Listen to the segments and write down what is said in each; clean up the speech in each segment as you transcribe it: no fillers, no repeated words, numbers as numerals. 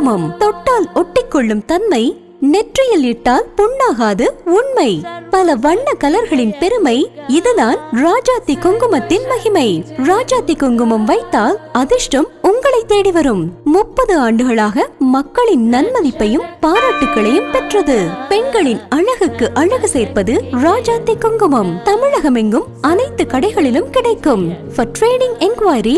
குங்குமம் தொட்டால் ஒட்டிக்கொள்ளும் தன்மை, நெற்றியில் இட்டால் புண்ணாகாது உண்மை. பல வண்ண கலர்களின் பெருமை, இதுதான் ராஜாத்தி குங்குமத்தின் மகிமை. ராஜாத்தி குங்குமம் வைத்தால் அதிர்ஷ்டம் உங்களை தேடி வரும். 30 ஆண்டுகளாக மக்களின் நன்மதிப்பையும் பாராட்டுகளையும் பெற்றது. பெண்களின் அழகுக்கு அழகு சேர்ப்பது ராஜாத்தி குங்குமம். தமிழகமெங்கும் அனைத்து கடைகளிலும் கிடைக்கும். For trading enquiry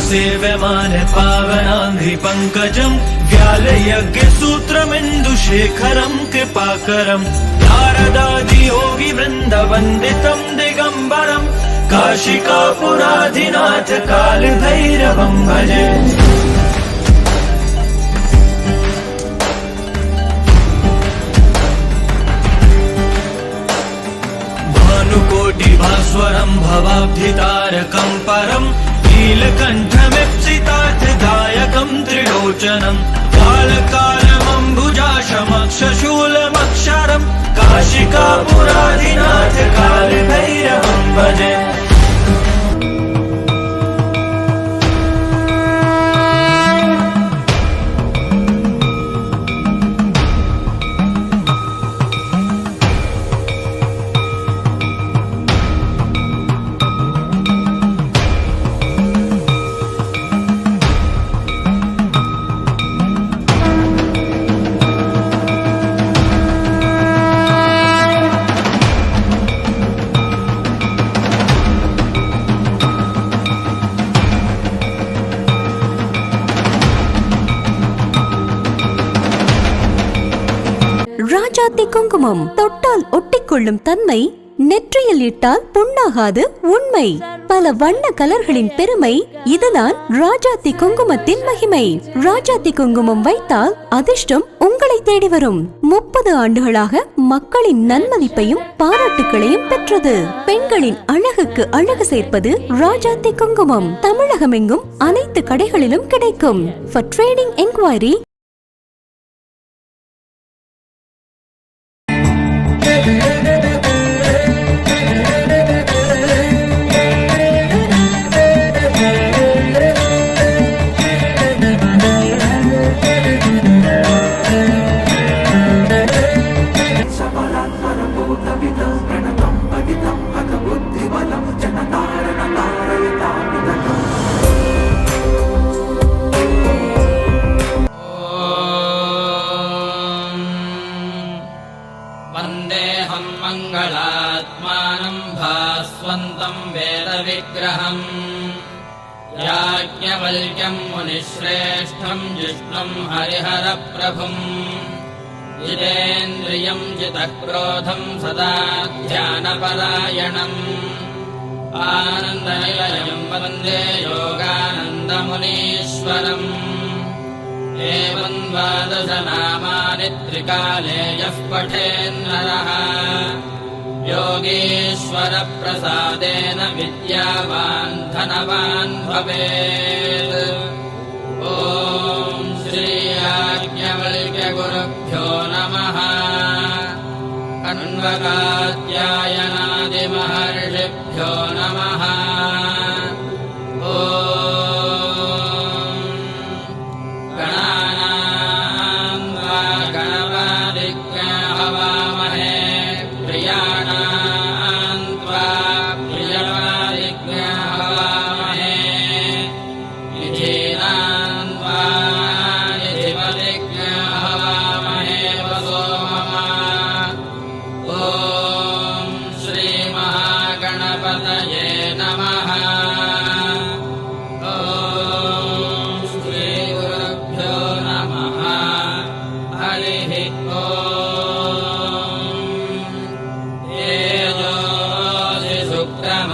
सेव्यमान पावनांघ्रि पंकजं व्यालयज्ञ सूत्रमिन्दुशेखरं कृपाकरं नारदादि योगी वृन्द वन्दितं दिगंबरं काशिकापुराधिनाथ कालभैरवं भजे। भानुकोटि भास्वरं भवाब्धितारकं परं नीलकण्ठमिप्सितार्थदायकं त्रिलोचनं कालकालमम्बुजाशमक्षशूलमक्षरं काशिकापुराधिनाथ कालभैरवं भजे। ராஜாத்தி குங்குமம் தொட்டால் ஒட்டிக்கொள்ளும் தன்மை, நெற்றியில் இட்டால் புண்ணாகாது உண்மை. பல வண்ண கலர்களின் பெருமை, இதுதான் ராஜாத்தி குங்குமத்தின் மகிமை. ராஜாத்தி குங்குமம் வைத்தால் அதிர்ஷ்டம் உங்களை தேடி வரும். 30 ஆண்டுகளாக மக்களின் நன்மதிப்பையும் பாராட்டுகளையும் பெற்றது. பெண்களின் அழகுக்கு அழகு சேர்ப்பது ராஜாத்தி குங்குமம். தமிழகமெங்கும் அனைத்து கடைகளிலும் கிடைக்கும். For trading enquiry वन्देऽहं मङ्गलात्मानं भास्वन्तं वेदविग्रहम् याज्ञवल्क्यं मुनिश्रेष्ठं जिष्णुं हरिहरप्रभुम् जितेन्द्रियं जितक्रोधं सदा ध्यानपरायणम् आनन्दनिलयं वन्दे योगानन्दमुनीश्वरम्। एवं 12 नामानि त्रिकाले यः पठेन्नरः योगीश्वरप्रसादेन विद्यावान् धनवान् भवेत्। ॐ श्री याज्ञवल्क्यगुरुभ्यो नमः। कण्वकात्यायनादिमहर्षिभ्यो नमः।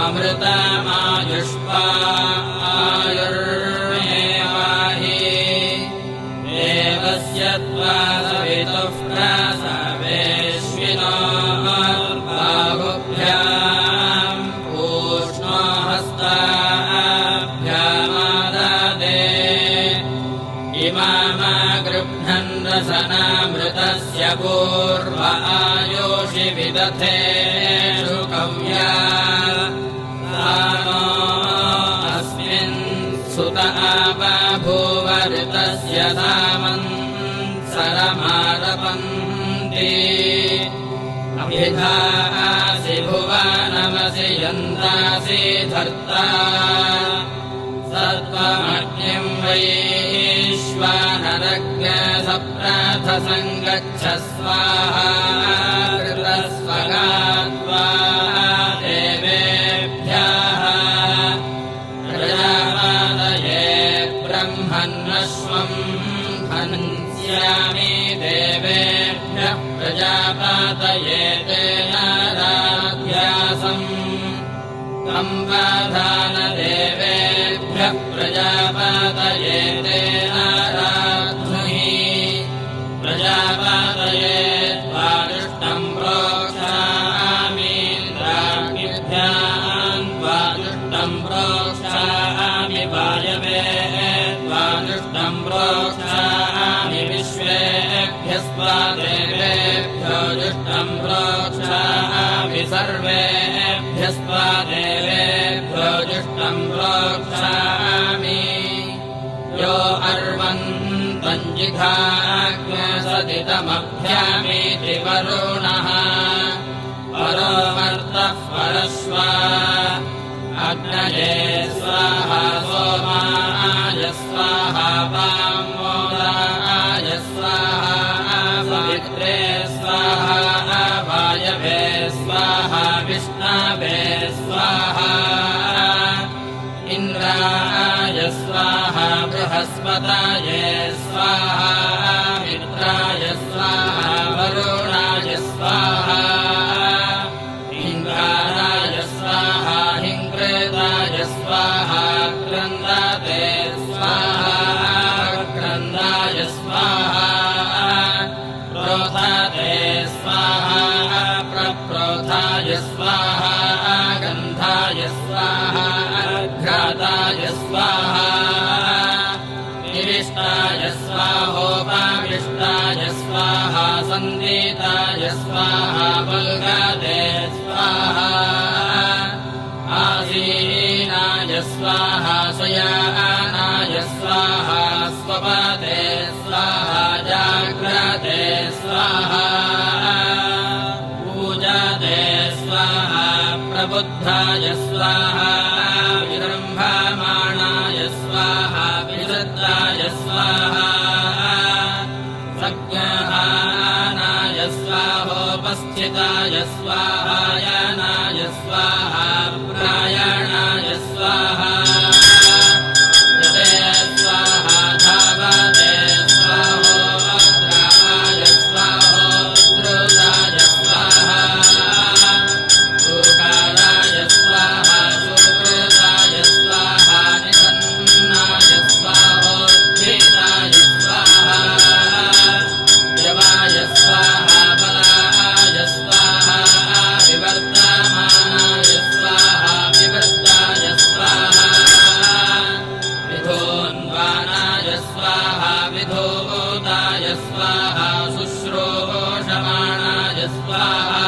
अमृतमायुष्मा आयुर्मेवाहि देवस्य त्वा सवितुः प्रसवेश्विनो बाहुभ्याम् पूष्णो हस्ताभ्यामाददे इमामा गृह्णन् रसनामृतस्य ऋषि विदथेषु कव्या सानो अस्मिन् सुत बभूव ऋतस्य सामन्सरमारपन्ति अभिधासि भुवनमसि यन्तासि धर्ता सत्त्वमग्निं वैश्वानरज्ञसप्राथसङ्गच्छ स्वाहा कृतस्वगात्वा देवेभ्यः प्रजापादये ब्रह्मन्नश्वं हन्स्यामि देवेभ्यः प्रजापादये तेन राध्यासम् संवाधानदेवेभ्यः प्रजापादये तेन राध्नुहि प्रजापादये त्वादृष्टं प्रोक्षामीन्द्राग्निभ्यां त्वादृष्टं प्रोक्षामि वायवे त्वादृष्टं प्रोक्षामि विश्वेभ्यस्त्वा देवेभ्यो दृष्टं प्रोक्षामि सर्वेभ्यस्त्वा देवेभ्यो दृष्टं प्रोक्षामि यो अर्वन्तञ्जिघाग्न्यसदितमभ्यामीति वरुणः परो मर्तः परश्वा अग्नये स्वाहा सोमाय स्वाहा वामोदाय स्वाहा पवित्रे स्वाहा वायवे स्वाहा विष्णवे स्वाहा इन्द्राय स्वाहा बृहस्पतये स्वाहा मित्राय स्वाहा वरुणाय स्वाहा हिङ्गाराय स्वाहा हिङ्कृताय स्वाहा क्रन्दाते स्वाहा क्रन्दाय स्वाहा प्रोधाते स्वाहा प्रप्रोधाय स्वाहा गन्धाय स्वाहा घ्राताय स्वाहा निविष्टाय स्वाहोपाविष्टाय स्वाहा सन्दीताय स्वाहा वल्गाते स्वाहा आसीनाय स्वाहा शयानाय स्वाहा स्वपाते स्वाहा जाग्रते स्वाहा पूजाते स्वाहा प्रबुद्धाय स्वाहा विजृम्भमाणाय स्वाहा विसृताय स्वाहा सज्ञानाय स्वाहोपस्थिताय स्वाहा यानाय स्वाहा प्रायणाय स्वाहा जते स्वाहा धावते स्वाहोद्रावाय स्वाहोद्धृताय स्वाहा सुकाराय स्वाहा सुकृताय स्वाहा निषन्नाय स्वाहोद्धिताय स्वाहा यवाय स्वाहा बलाय स्वाहा विवर्तमानाय स्वाहा विवृत्ताय स्वाहा विधोन्वानाय स्वाहा विधूताय स्वाहा शुश्रूषमाणाय स्वाहा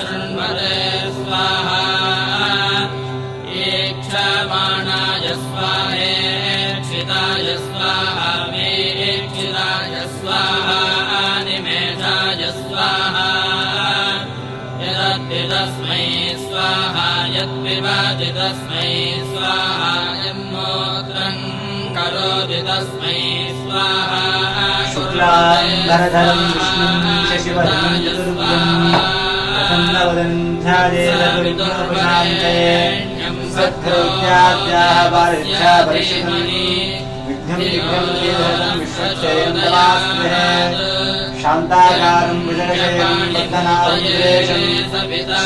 शृण्वते स्वाहा ईक्षमाणाय स्वाहेक्षिताय स्वाहा वीक्षिताय स्वाहा निमेषाय स्वाहा यदद्दि तस्मै स्वाहा यद्विवादि तस्मै स्वाहा यन्मोत्रं करोति तस्मै स्वाहा शुक्लाम्बरधरं विष्णुं शशिवर्णं चतुर्भुजं प्रसन्नवदनं ध्यायेदविघ्नोपशान्तये सद्गुरुत्याद्याः वारिध्या परिषितं विघ्नं विघ्नं चेदहरं विश्वक्षयन्तवास्महे शान्ताकारं भुजगशयनं बद्धनावुद्रेशं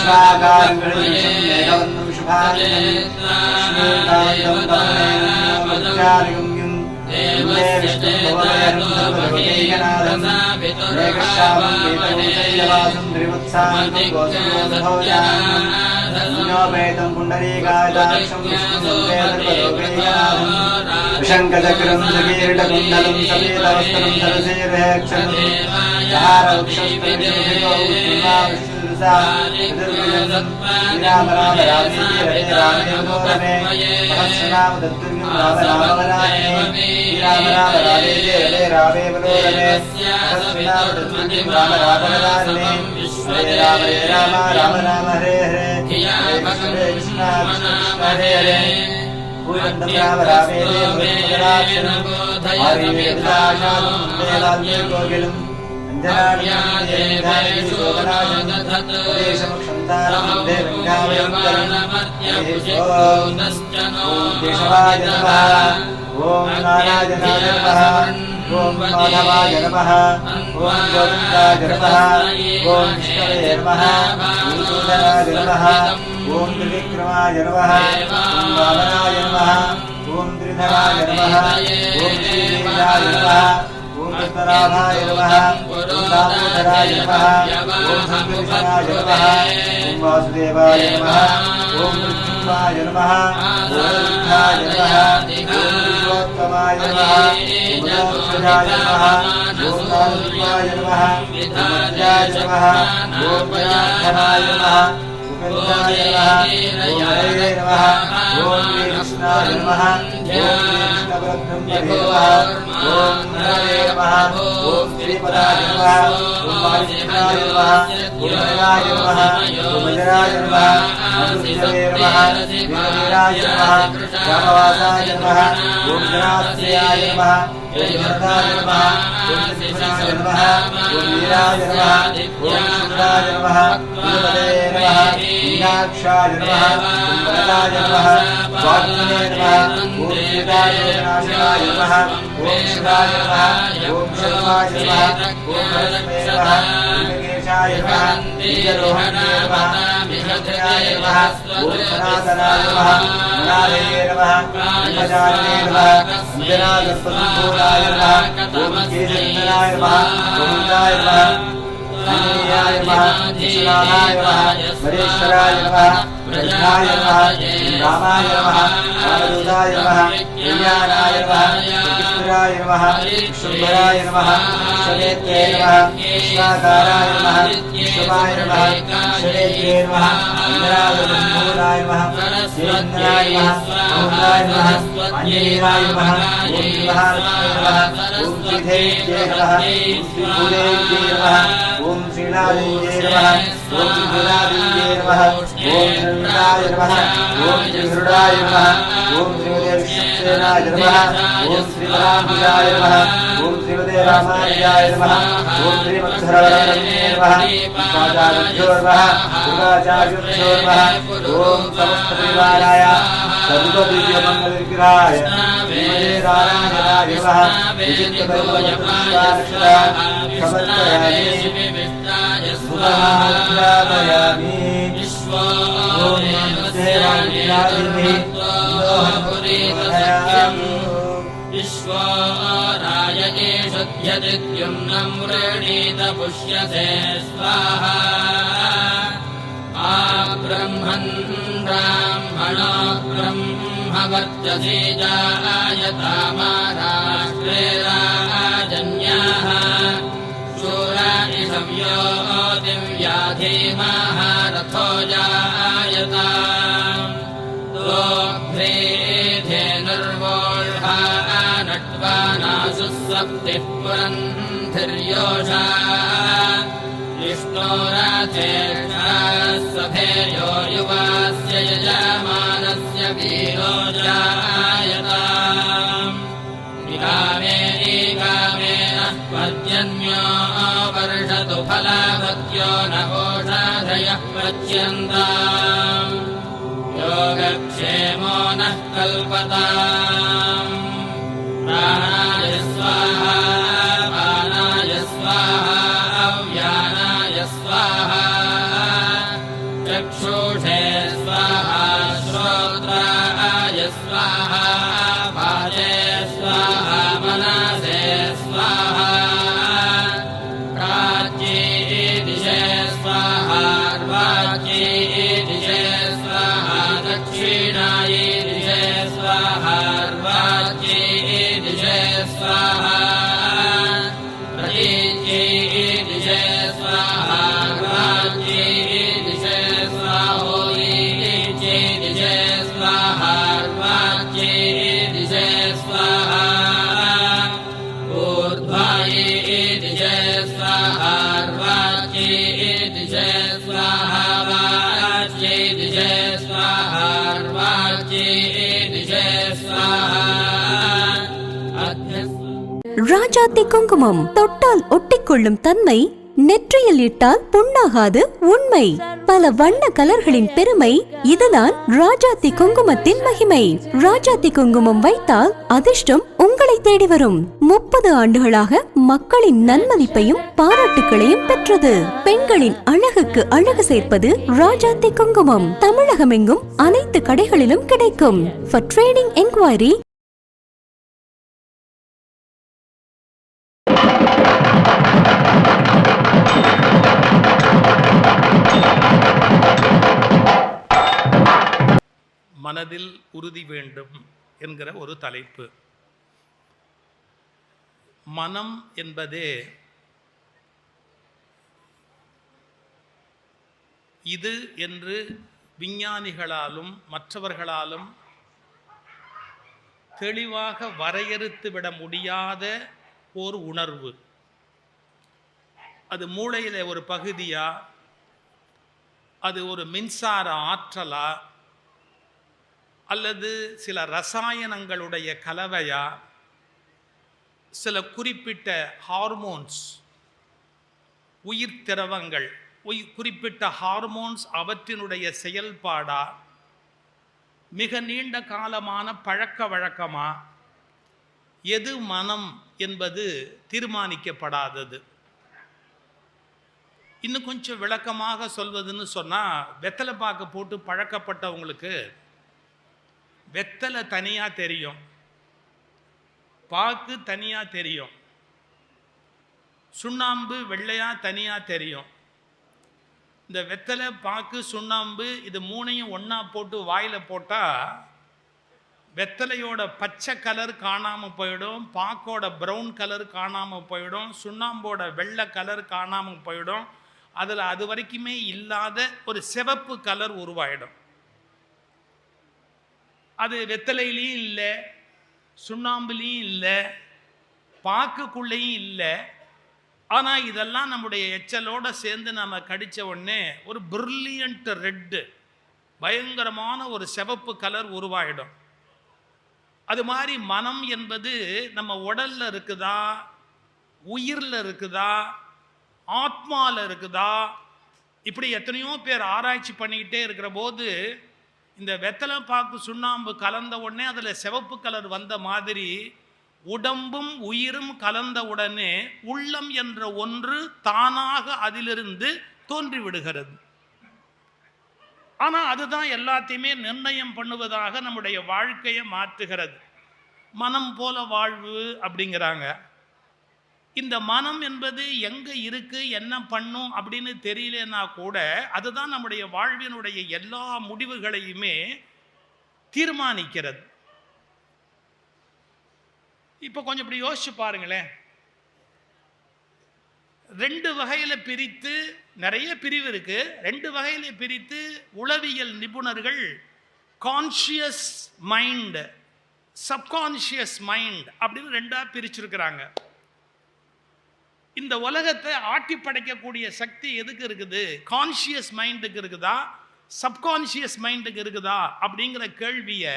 स्वाकारं गणेशं मेघवन्तं शुभार्जनं लक्ष्मीकान्तं कमलेन विष्णुं भवभयं सर्वलोकैकनाथं मेघश्यामं पीतभूषैलवासं त्रिवत्सान्तं गोसुभोजभवजानं पुण्योपेतं पुण्डरीकायताक्षं विष्णुं सर्वलोकैकनाथं विशङ्खचक्रं सकीर्णकुण्डलं सफेदवस्त्रं सरसीर्हेक्षणं जहारवक्षस्थलशोभितो राम राम रामे हरे रामे मनोरमे सहस्रनाम तत्तुल्यं राम राम वरामे राम राम रामे हरे रामे मनोरमे सहस्रनाम तत्तुल्यं राम राम वरामे हरे राम राम राम हरे हरे हरे कृष्ण हरे हरे पूजन्तं राम रामे देवोत्तराक्षरं हरे वेदाशास्त्रं कोकिलम् केशवाय नमः ओम नारायणाय नमः ओम माधवाय नमः ओम गोविन्दाय नमः ओम विष्णवे नमः ओम सूदनाय नमः ओम त्रिविक्रमाय नमः ओम वामनाय नमः ओम त्रिधराय नमः ओम श्रीवीराय नमः ओम कृष्णराभाय नमः ओम दामोदराय नमः ओम संकर्षणाय नमः ओम वासुदेवाय नमः ओम नृसिंहाय नमः ओम रुद्राय नमः ओम पुरुषोत्तमाय नमः ओम मोक्षजाय नमः ओम कारुण्याय नमः ओम अज्ञाय नमः ओम पराक्रमाय नमः उपेन्द्राय नमः ओम हरे नमः ओम कृष्णाय नमः ओम कृष्णपरब्रह्मणे नमः ओम हरे नमः ओम श्रीपदाय नमः ओम वायुदेवाय नमः ओम हराय नमः ओम अजराय नमः ओम विष्णवे नमः वीरवीराय नमः रामवासाय नमः ओम जनाश्रयाय नमः ओम भरताय नमः ओम सिंहाय नमः ओम वीराय नमः ओम शुक्राय नमः वीरपदे नमः मीनाक्षाय नमः ओम वरदाय नमः स्वात्मने नमः ओम सीतायोगनाशाय नमः ओम शिवाय नमः ओम शर्माय नमः ओम भरतमे नमः ओम केशाय नमः वीररोहणे नमः विहृतयाय नमः ओम सनातनाय नमः मनालये नमः ब्रह्मचारिणे नमः अञ्जनागर्भसम्भूताय नमः ओम केशरञ्जनाय नमः गोविन्दाय नमः आञ्जनेयाय नमः विश्वनाथाय नमः वरेश्वराय नमः प्रज्ञाय नमः रामाय नमः रामदूताय नमः कल्याणाय नमः कृष्णाय नमः शुम्भराय नमः शनेत्रे नमः कृष्णाकाराय नमः विश्वमाय नमः शनेत्रे नमः अञ्जनागर्भसम्भूताय नमः श्रीरञ्जनाय नमः ओंकाराय नमः आञ्जनेयाय नमः ओम महालक्ष्मी नमः ओम श्रीधेव्यै नमः ओम श्रीभूदेव्यै नमः ओम श्रीनाथेव्यै नमः ओम श्रीभूनादेव्यै नमः ओम श्रीनाथाय नमः ओम श्रीहृदाय नमः ओम श्रीमते विश्वसेनाय नमः ओम श्रीपराम्बिकाय नमः ओम श्रीमते रामानुजाय नमः ओम श्रीमत्सरवरण्ये नमः उपाचार्यो नमः दुर्गाचार्यो नमः ओम समस्तपरिवाराय सर्वदिव्यमङ्गलविग्रहाय श्रीमते नारायणाय नमः विचित्रपरिमलपुष्पाक्षरान् समर्पयामि सुधामयामि ओम नमस्ते वाग्देवादिने विश्वरायणे शुद्ध्यदित्युम्नं वृणीत पुष्यसे स्वाहा आब्रह्मन् ब्राह्मणो ब्रह्मवर्चसे जायतामाराष्ट्रे राजन्याः शूरा इषव्यो दिव्याधीमाः रथो जायता दोग्ध्रे धेनुर्वोढा नट्वानासु सप्तिः पुरन्धिर्योषा विष्णो राधेर्षास्सभेयो युवास्य यजमानस्य वीरो जायता निकामे एकामेन पर्जन्यो वर्षतु फलावत्यो न ओषाधयः पच्यन्ताम् योगक्षेमो नः कल्पताम् प्राणाय स्वाहा पानाय स्वाहा अव्यानाय स्वाहा चक्षुषे स्वाहा श्रोत्राय स्वाहा वाचे स्वाहा मनसे स्वाहा प्राच्ये दिशे स्वाहा वाच्ये दिशे स्वाहा दक्षिणाये दिशे स्वाहा वाच्ये दिशे स्वाहा प्रतीच्ये दिशे स्वाहा वाच्ये ராஜாத்தி குங்குமம் தொட்டால் ஒட்டிக்கொள்ளும் தன்மை, நெற்றியில் இட்டால் புண்ணாகாது உண்மை. பல வண்ண கலர்களின் பெருமை, இதுதான் ராஜாத்தி குங்குமத்தின் மகிமை. ராஜாத்தி குங்குமம் வைத்தால் அதிர்ஷ்டம் உங்களை தேடி வரும். 30 ஆண்டுகளாக மக்களின் நன்மதிப்பையும் பாராட்டுகளையும் பெற்றது. பெண்களின் அழகுக்கு அழகு சேர்ப்பது ராஜாத்தி குங்குமம். தமிழகமெங்கும் அனைத்து கடைகளிலும் கிடைக்கும். For trading enquiry மனதில் உறுதி வேண்டும் என்கிற ஒரு தலைப்பு. மனம் என்பதே இது என்று விஞ்ஞானிகளாலும் மற்றவர்களாலும் தெளிவாக வரையறுத்து விட முடியாத ஒரு உணர்வு. அது மூளையிலே ஒரு பகுதியா, அது ஒரு மின்சார ஆற்றலா, அல்லது சில ரசாயனங்களுடைய கலவையா, சில குறிப்பிட்ட ஹார்மோன்ஸ், உயிர் திரவங்கள், குறிப்பிட்ட ஹார்மோன்ஸ் அவற்றினுடைய செயல்பாடா, மிக நீண்ட காலமான பழக்க வழக்கமா, எது மனம் என்பது தீர்மானிக்கப்படாதது. இன்னும் கொஞ்சம் விளக்கமாக சொல்வதுன்னு சொன்னால், வெத்தலை பாக்கு போட்டு பழக்கப்பட்டவங்களுக்கு வெத்தலை தனியாக தெரியும், பாக்கு தனியாக தெரியும், சுண்ணாம்பு வெள்ளையாக தனியாக தெரியும். இந்த வெத்தலை, பாக்கு, சுண்ணாம்பு இது மூணையும் ஒன்றா போட்டு வாயில் போட்டால் வெத்தலையோட பச்சை கலர் காணாமல் போயிடும், பாக்கோட ப்ரௌன் கலர் காணாமல் போயிடும், சுண்ணாம்போட வெள்ளை கலர் காணாமல் போயிடும். அதில் அது வரைக்குமே இல்லாத ஒரு சிவப்பு கலர் உருவாயிடும். அது வெத்தலையிலையும் இல்லை, சுண்ணாம்புலேயும் இல்லை, பாக்குக்குள்ளேயும் இல்லை. ஆனால் இதெல்லாம் நம்முடைய எச்சலோடு சேர்ந்து நம்ம கடித்த உடனே ஒரு பிரில்லியன்ட் ரெட்டு, பயங்கரமான ஒரு சிவப்பு கலர் உருவாயிடும். அது மாதிரி மனம் என்பது நம்ம உடலில் இருக்குதா, உயிரில் இருக்குதா, ஆத்மாவில் இருக்குதா, இப்படி எத்தனையோ பேர் ஆராய்ச்சி பண்ணிக்கிட்டே இருக்கிற போது இந்த வெத்தலை பாக்கு சுண்ணாம்பு கலந்த உடனே அதில் சிவப்பு கலர் வந்த மாதிரி உடம்பும் உயிரும் கலந்த உடனே உள்ளம் என்ற ஒன்று தானாக அதிலிருந்து தோன்றிவிடுகிறது. ஆனால் அதுதான் எல்லாத்தையுமே நிர்ணயம் பண்ணுவதாக நம்முடைய வாழ்க்கையை மாற்றுகிறது. மனம் போல வாழ்வு அப்படிங்கிறாங்க. இந்த மனம் என்பது எங்கே இருக்கு, என்ன பண்ணும் அப்படின்னு தெரியலன்னா கூட அதுதான் நம்முடைய வாழ்வினுடைய எல்லா முடிவுகளையுமே தீர்மானிக்கிறது. இப்போ கொஞ்சம் இப்படி யோசிச்சு பாருங்களேன். 2 வகையில் பிரித்து, நிறைய பிரிவு இருக்கு, 2 வகையில் பிரித்து உளவியல் நிபுணர்கள் கான்ஷியஸ் மைண்ட், சப்கான்ஷியஸ் மைண்ட் அப்படின்னு 2ஆக பிரிச்சிருக்கிறாங்க. இந்த உலகத்தை ஆட்டி படைக்கக்கூடிய சக்தி எதுக்கு இருக்குது? கான்ஷியஸ் மைண்டுக்கு இருக்குதா, சப்கான்ஷியஸ் மைண்டுக்கு இருக்குதா அப்படிங்கிற கேள்வியை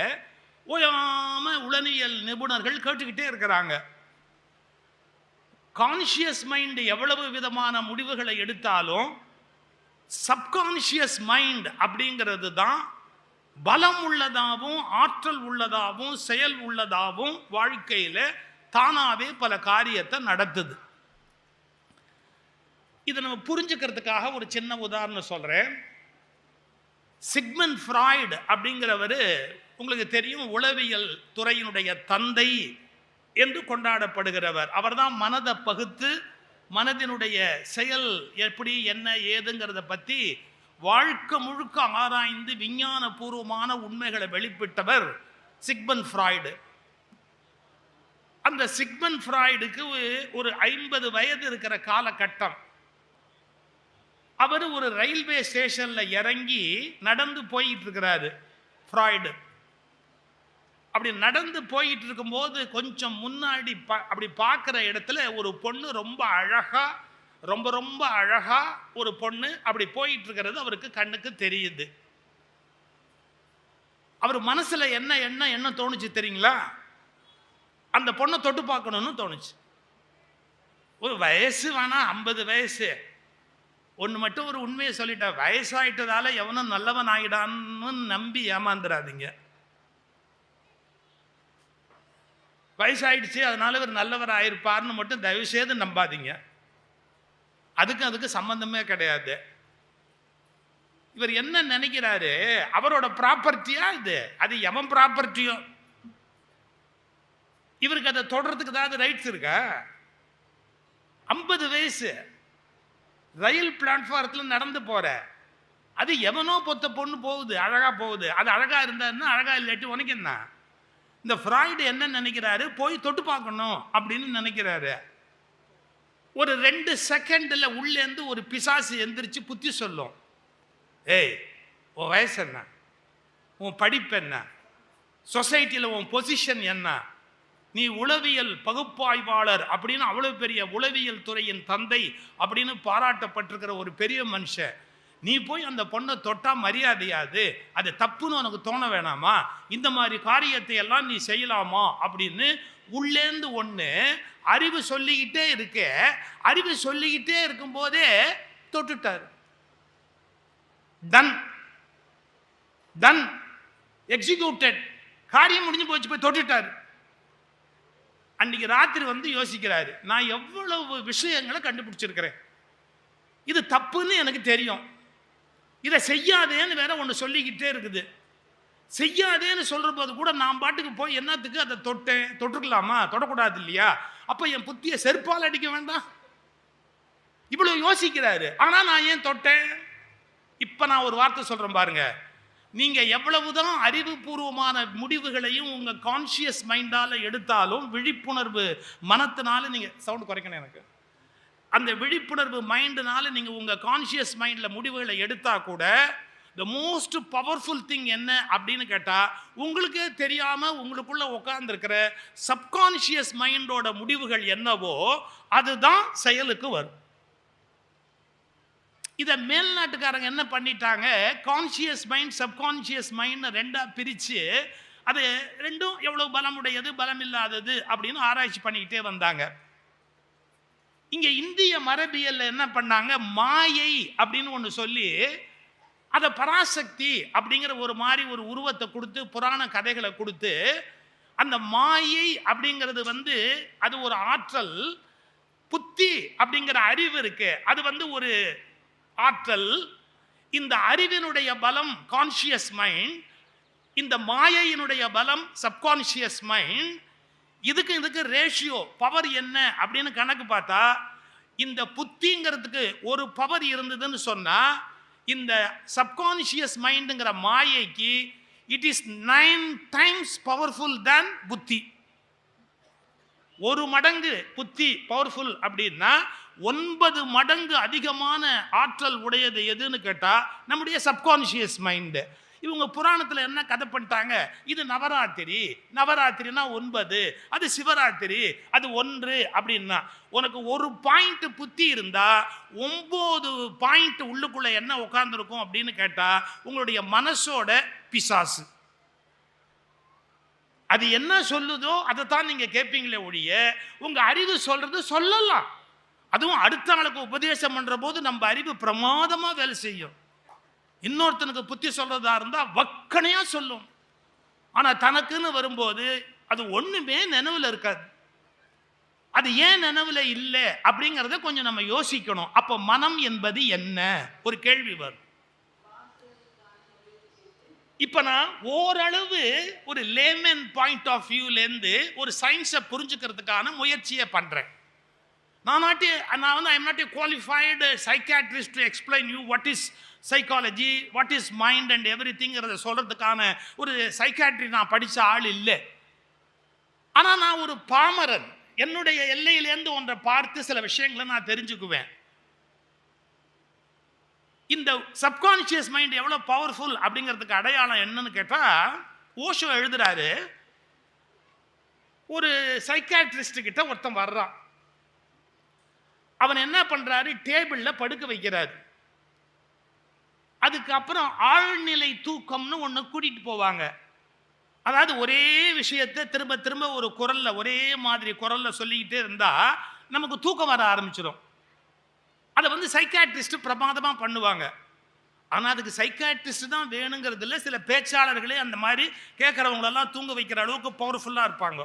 ஓயாம உளவியல் நிபுணர்கள் கேட்டுக்கிட்டே இருக்கிறாங்க. கான்ஷியஸ் மைண்ட் எவ்வளவு விதமான முடிவுகளை எடுத்தாலும் சப்கான்ஷியஸ் மைண்ட் அப்படிங்கிறது தான் பலம் உள்ளதாகவும் ஆற்றல் உள்ளதாகவும் செயல் உள்ளதாகவும் வாழ்க்கையில் தானாகவே பல காரியத்தை நடத்துது. இதை நம்ம புரிஞ்சுக்கிறதுக்காக ஒரு சின்ன உதாரணம் சொல்கிறேன். சிக்மண்ட் ஃப்ராய்டு அப்படிங்கிறவர் உங்களுக்கு தெரியும், உளவியல் துறையினுடைய தந்தை என்று கொண்டாடப்படுகிறவர். அவர்தான் மனதை பகுத்து மனதினுடைய செயல் எப்படி என்ன ஏதுங்கிறத பற்றி வாழ்க்கை முழுக்க ஆராய்ந்து விஞ்ஞான பூர்வமான உண்மைகளை வெளிப்பிட்டவர் சிக்மண்ட் ஃப்ராய்டு. அந்த சிக்மண்ட் ஃப்ராய்டுக்கு ஒரு 50 வயது இருக்கிற காலகட்டம். அவர் ஒரு ரயில்வே ஸ்டேஷனில் இறங்கி நடந்து போயிட்டு இருக்கிறாரு ஃப்ராய்டு. அப்படி நடந்து போயிட்டு இருக்கும்போது கொஞ்சம் முன்னாடி அப்படி பார்க்குற இடத்துல ஒரு பொண்ணு ரொம்ப அழகா, ரொம்ப ரொம்ப அழகா ஒரு பொண்ணு அப்படி போயிட்டு இருக்கிறது அவருக்கு கண்ணுக்கு தெரியுது. அவர் மனசுல என்ன தோணுச்சு தெரியுங்களா? அந்த பொண்ணை தொட்டு பார்க்கணும்னு தோணுச்சு. ஒரு வயசு வேணா 50 வயசு. ஒன்று மட்டும் ஒரு உண்மையை சொல்லிட்டா, வயசாயிட்டதால எவனும் நல்லவன் ஆகிடான்னு நம்பி ஏமாந்துடாதீங்க. வயசாயிடுச்சு அதனால இவர் நல்லவர் ஆயிருப்பார்னு மட்டும் தயவு செய்து நம்பாதீங்க. அதுக்கு சம்பந்தமே கிடையாது. இவர் என்ன நினைக்கிறாரு, அவரோட ப்ராப்பர்ட்டியா இது, அது எவன் ப்ராப்பர்ட்டியோ, இவருக்கு அதை தொடர்றதுக்கு ஏதாவது ரைட்ஸ் இருக்கா? 50 வயசு, ரயில் பிளாட்ஃபாரத்தில் நடந்து போற, அது எவனோ பொத்த பொண்ணு போகுது, அழகா போகுது, அது அழகா இருந்தாருன்னா அழகா இல்லாட்டி உனக்கு என்ன? இந்த ஃப்ராய்டு என்ன நினைக்கிறாரு, போய் தொட்டு பார்க்கணும் அப்படின்னு நினைக்கிறாரு. ஒரு 2 செகண்ட்ல உள்ளேருந்து ஒரு பிசாசு எந்திரிச்சு புத்தி சொல்லும். ஏய், உன் வயசு என்ன, உன் படிப்பு என்ன, சொசைட்டியில் உன் பொசிஷன் என்ன, நீ உளவியல் பகுப்பாய்வாளர் அப்படின்னு அவ்வளவு பெரிய உளவியல் துறையின் தந்தை அப்படின்னு பாராட்டப்பட்டிருக்கிற ஒரு பெரிய மனுஷன், நீ போய் அந்த பொண்ணை தொட்டா மரியாதையாது, அது தப்புன்னு உனக்கு தோண வேணாமா, இந்த மாதிரி காரியத்தை எல்லாம் நீ செய்யலாமா அப்படின்னு உள்ளேந்து ஒன்று அறிவு சொல்லிக்கிட்டே இருக்க. அறிவு சொல்லிக்கிட்டே இருக்கும்போதே தொட்டுட்டார். டன் டன் எக்ஸிக்யூட்டட், காரியம் முடிஞ்சு போச்சு, போய் தொட்டுட்டார். அன்னைக்கு ராத்திரி யோசிக்கிறாரு, நான் எவ்வளவு விஷயங்களை கண்டுபிடிச்சிருக்கிறேன், இது தப்புன்னு எனக்கு தெரியும், இதை செய்யாதேன்னு வேற ஒன்று சொல்லிக்கிட்டே இருக்குது. செய்யாதேன்னு சொல்ற போது கூட நான் பாட்டுக்கு போய் என்னத்துக்கு அதை தொட்டேன், தொட்டுக்கலாமா, தொடக்கூடாது இல்லையா, அப்ப என் புத்திய செருப்பால் அடிக்க வேண்டாம், இவ்வளவு யோசிக்கிறாரு. ஆனா நான் ஏன் தொட்டேன்? இப்ப நான் ஒரு வார்த்தை சொல்றேன் பாருங்க, நீங்க எவ்வளவுதான் அறிவுபூர்வமான முடிவுகளையும் உங்க கான்சியஸ் மைண்டால எடுத்தாலும், விழிப்புணர்வு மனத்தினால, நீங்க சவுண்ட் குறைக்கணும் எனக்கு, அந்த விழிப்புணர்வு மைண்டுனால நீங்க உங்க கான்சியஸ் மைண்ட்ல முடிவுகளை எடுத்தா கூட, the most powerful thing என்ன அப்படின்னு கேட்டா, உங்களுக்கே தெரியாம உங்களுக்குள்ள உட்கார்ந்து இருக்கிற சப்கான்சியஸ் மைண்டோட முடிவுகள் என்னவோ அதுதான் செயலுக்கு வரும். இதை மேல்நாட்டுக்காரங்க என்ன பண்ணிட்டாங்க, கான்சியஸ் மைண்ட் சப்கான்சியஸ் மைண்ட் ரெண்டா பிரிச்சு, அது ரெண்டும் எவ்வளவு பலமுடையது பலம் இல்லாதது அப்படின்னு ஆராய்ச்சி பண்ணிக்கிட்டே வந்தாங்க. இங்க இந்திய மரபியல்ல என்ன பண்ணாங்க, மாயை அப்படின்னு ஒன்று சொல்லி அதை பராசக்தி அப்படிங்கிற ஒரு மாதிரி ஒரு உருவத்தை கொடுத்து, புராண கதைகளை கொடுத்து, அந்த மாயை அப்படிங்கிறது அது ஒரு ஆற்றல், புத்தி அப்படிங்கிற அறிவு இருக்கு, அது ஒரு ஆற்றல். இந்த அறிவினுடைய பலம் கான்சியஸ் மைண்ட், இந்த மாயையினுடைய பலம் சப்கான்சியஸ் மைண்ட். இதுக்கு ரேஷியோ பவர் என்ன அப்படின்னு கணக்கு பார்த்தா, இந்த புத்திங்கிறதுக்கு ஒரு பவர் இருந்ததுன்னு சொன்னா, இந்த சப்கான்சியஸ் மைண்டுங்கிற மாயைக்கு இட் இஸ் 9 times பவர்ஃபுல் தேன் புத்தி. 1 மடங்கு புத்தி பவர்ஃபுல் அப்படின்னா 9 மடங்கு அதிகமான ஆற்றல் உடையது எதுன்னு கேட்டா நம்முடைய சப்கான்சியஸ் மைண்டு. இவங்க புராணத்தில் என்ன கதை பண்ணிட்டாங்க, இது நவராத்திரி, நவராத்திரினா 9, அது சிவராத்திரி அது 1 அப்படின்னா, உனக்கு 1 பாயிண்ட் புத்தி இருந்தா 9 பாயிண்ட் உள்ளுக்குள்ள என்ன உட்கார்ந்துருக்கும் அப்படின்னு கேட்டா உங்களுடைய மனசோட பிசாசு. அது என்ன சொல்லுதோ அதை தான் நீங்க கேட்பீங்களே ஒழிய, உங்க அறிவு சொல்றது சொல்லலாம். அதுவும் அடுத்த ஆளுக்கு உபதேசம் பண்ற போது நம்ம அறிவு பிரமாதமா வேலை செய்யும். இன்னொருத்தனுக்கு புத்தி சொல்றதா இருந்தா வக்கனையா சொல்லும். ஆனா தனக்குன்னு வரும்போது அது ஒண்ணுமே நினைவுல இருக்காது. அது ஏன் நினைவுல இல்லை அப்படிங்கிறத கொஞ்சம் நம்ம யோசிக்கணும். அப்ப மனம் என்பது என்ன ஒரு கேள்வி வரும். இப்ப நான் ஓரளவு ஒரு லேமன் பாயிண்ட் ஆஃப் வியூல இருந்து ஒரு சயின்ஸை புரிஞ்சுக்கிறதுக்கான முயற்சியை பண்றேன். I'm not a qualified psychiatrist to explain you what is psychology, what is mind and everything சொல்றதுக்கான ஒரு சைக்காட்ரி நான் படிச்ச ஆள் இல்லை. ஆனா நான் ஒரு பாமரன், என்னுடைய எல்லையிலேருந்து ஒன்றை பார்த்து சில விஷயங்களை நான் தெரிஞ்சுக்குவேன். இந்த சப்கான்சியஸ் மைண்ட் எவ்வளவு பவர்ஃபுல் அப்படிங்கிறதுக்கு அடையாளம் என்னன்னு கேட்டா, ஓஷோ எழுதுறாரு, ஒரு சைக்காட்ரிஸ்ட் கிட்ட ஒருத்தன் வர்றான். அவன் என்ன பண்றாரு, டேபிள்ல படுக்க வைக்கிறாரு. அதுக்கப்புறம் ஆழ்நிலை தூக்கம்னு ஒன்று கூட்டிட்டு போவாங்க. அதாவது ஒரே விஷயத்தை திரும்ப திரும்ப ஒரு குரல்ல, ஒரே மாதிரி குரல்ல சொல்லிக்கிட்டே இருந்தா நமக்கு தூக்கம் வர ஆரம்பிச்சிடும். அதை வந்து சைக்காட்ரிஸ்ட் பிரமாதமாக பண்ணுவாங்க. ஆனால் அதுக்கு சைக்காட்ரிஸ்ட் தான் வேணுங்கிறது இல்லை. சில பேச்சாளர்களே அந்த மாதிரி கேட்குறவங்களெல்லாம் தூங்க வைக்கிற அளவுக்கு பவர்ஃபுல்லாக இருப்பாங்க.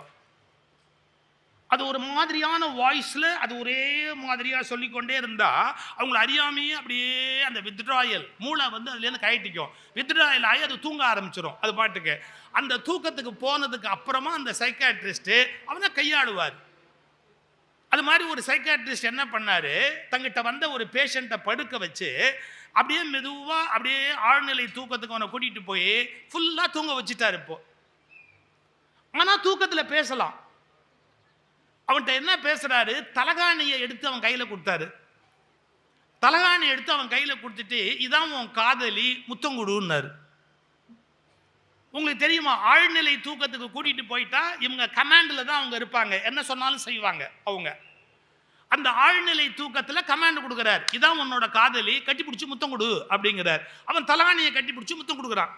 அது ஒரு மாதிரியான வாய்ஸில் அது ஒரே மாதிரியாக சொல்லிக்கொண்டே இருந்தால் அவங்கள அறியாமையே அப்படியே அந்த வித்ட்ராயல் மூளை வந்து அதுலேருந்து கயட்டிக்கும். வித்ட்ராயல் ஆகி அது தூங்க ஆரம்பிச்சிடும் அது பாட்டுக்கு. அந்த தூக்கத்துக்கு போனதுக்கு அப்புறமா அந்த சைக்காட்ரிஸ்ட்டு அவனை கையாளுவார். அது மாதிரி ஒரு சைக்காட்ரிஸ்ட் என்ன பண்ணார், தங்கிட்ட வந்த ஒரு பேஷண்ட்டை படுக்க வச்சு அப்படியே மெதுவாக அப்படியே ஆழ்நிலை தூக்கத்துக்கு அவனை கூட்டிகிட்டு போய் ஃபுல்லாக தூங்க வச்சுட்டார். இப்போ ஆனால் தூக்கத்தில் பேசலாம். அவன்கிட்ட என்ன பேசுறாரு, தலகாணியை எடுத்து அவன் கையில் கொடுத்தாரு. தலகாணி எடுத்து அவன் கையில் கொடுத்துட்டு இதான் உன் காதலி முத்தம் கொடுன்னாரு. உங்களுக்கு தெரியுமா, ஆழ்நிலை தூக்கத்துக்கு கூட்டிட்டு போயிட்டா இவங்க கமாண்டில் தான் அவங்க இருப்பாங்க, என்ன சொன்னாலும் செய்வாங்க அவங்க. அந்த ஆழ்நிலை தூக்கத்தில் கமாண்ட் கொடுக்குறார், இதான் உன்னோட காதலி, கட்டி பிடிச்சி முத்தம் கொடு அப்படிங்கிறார். அவன் தலகாணியை கட்டி பிடிச்சி முத்தம் கொடுக்குறான்.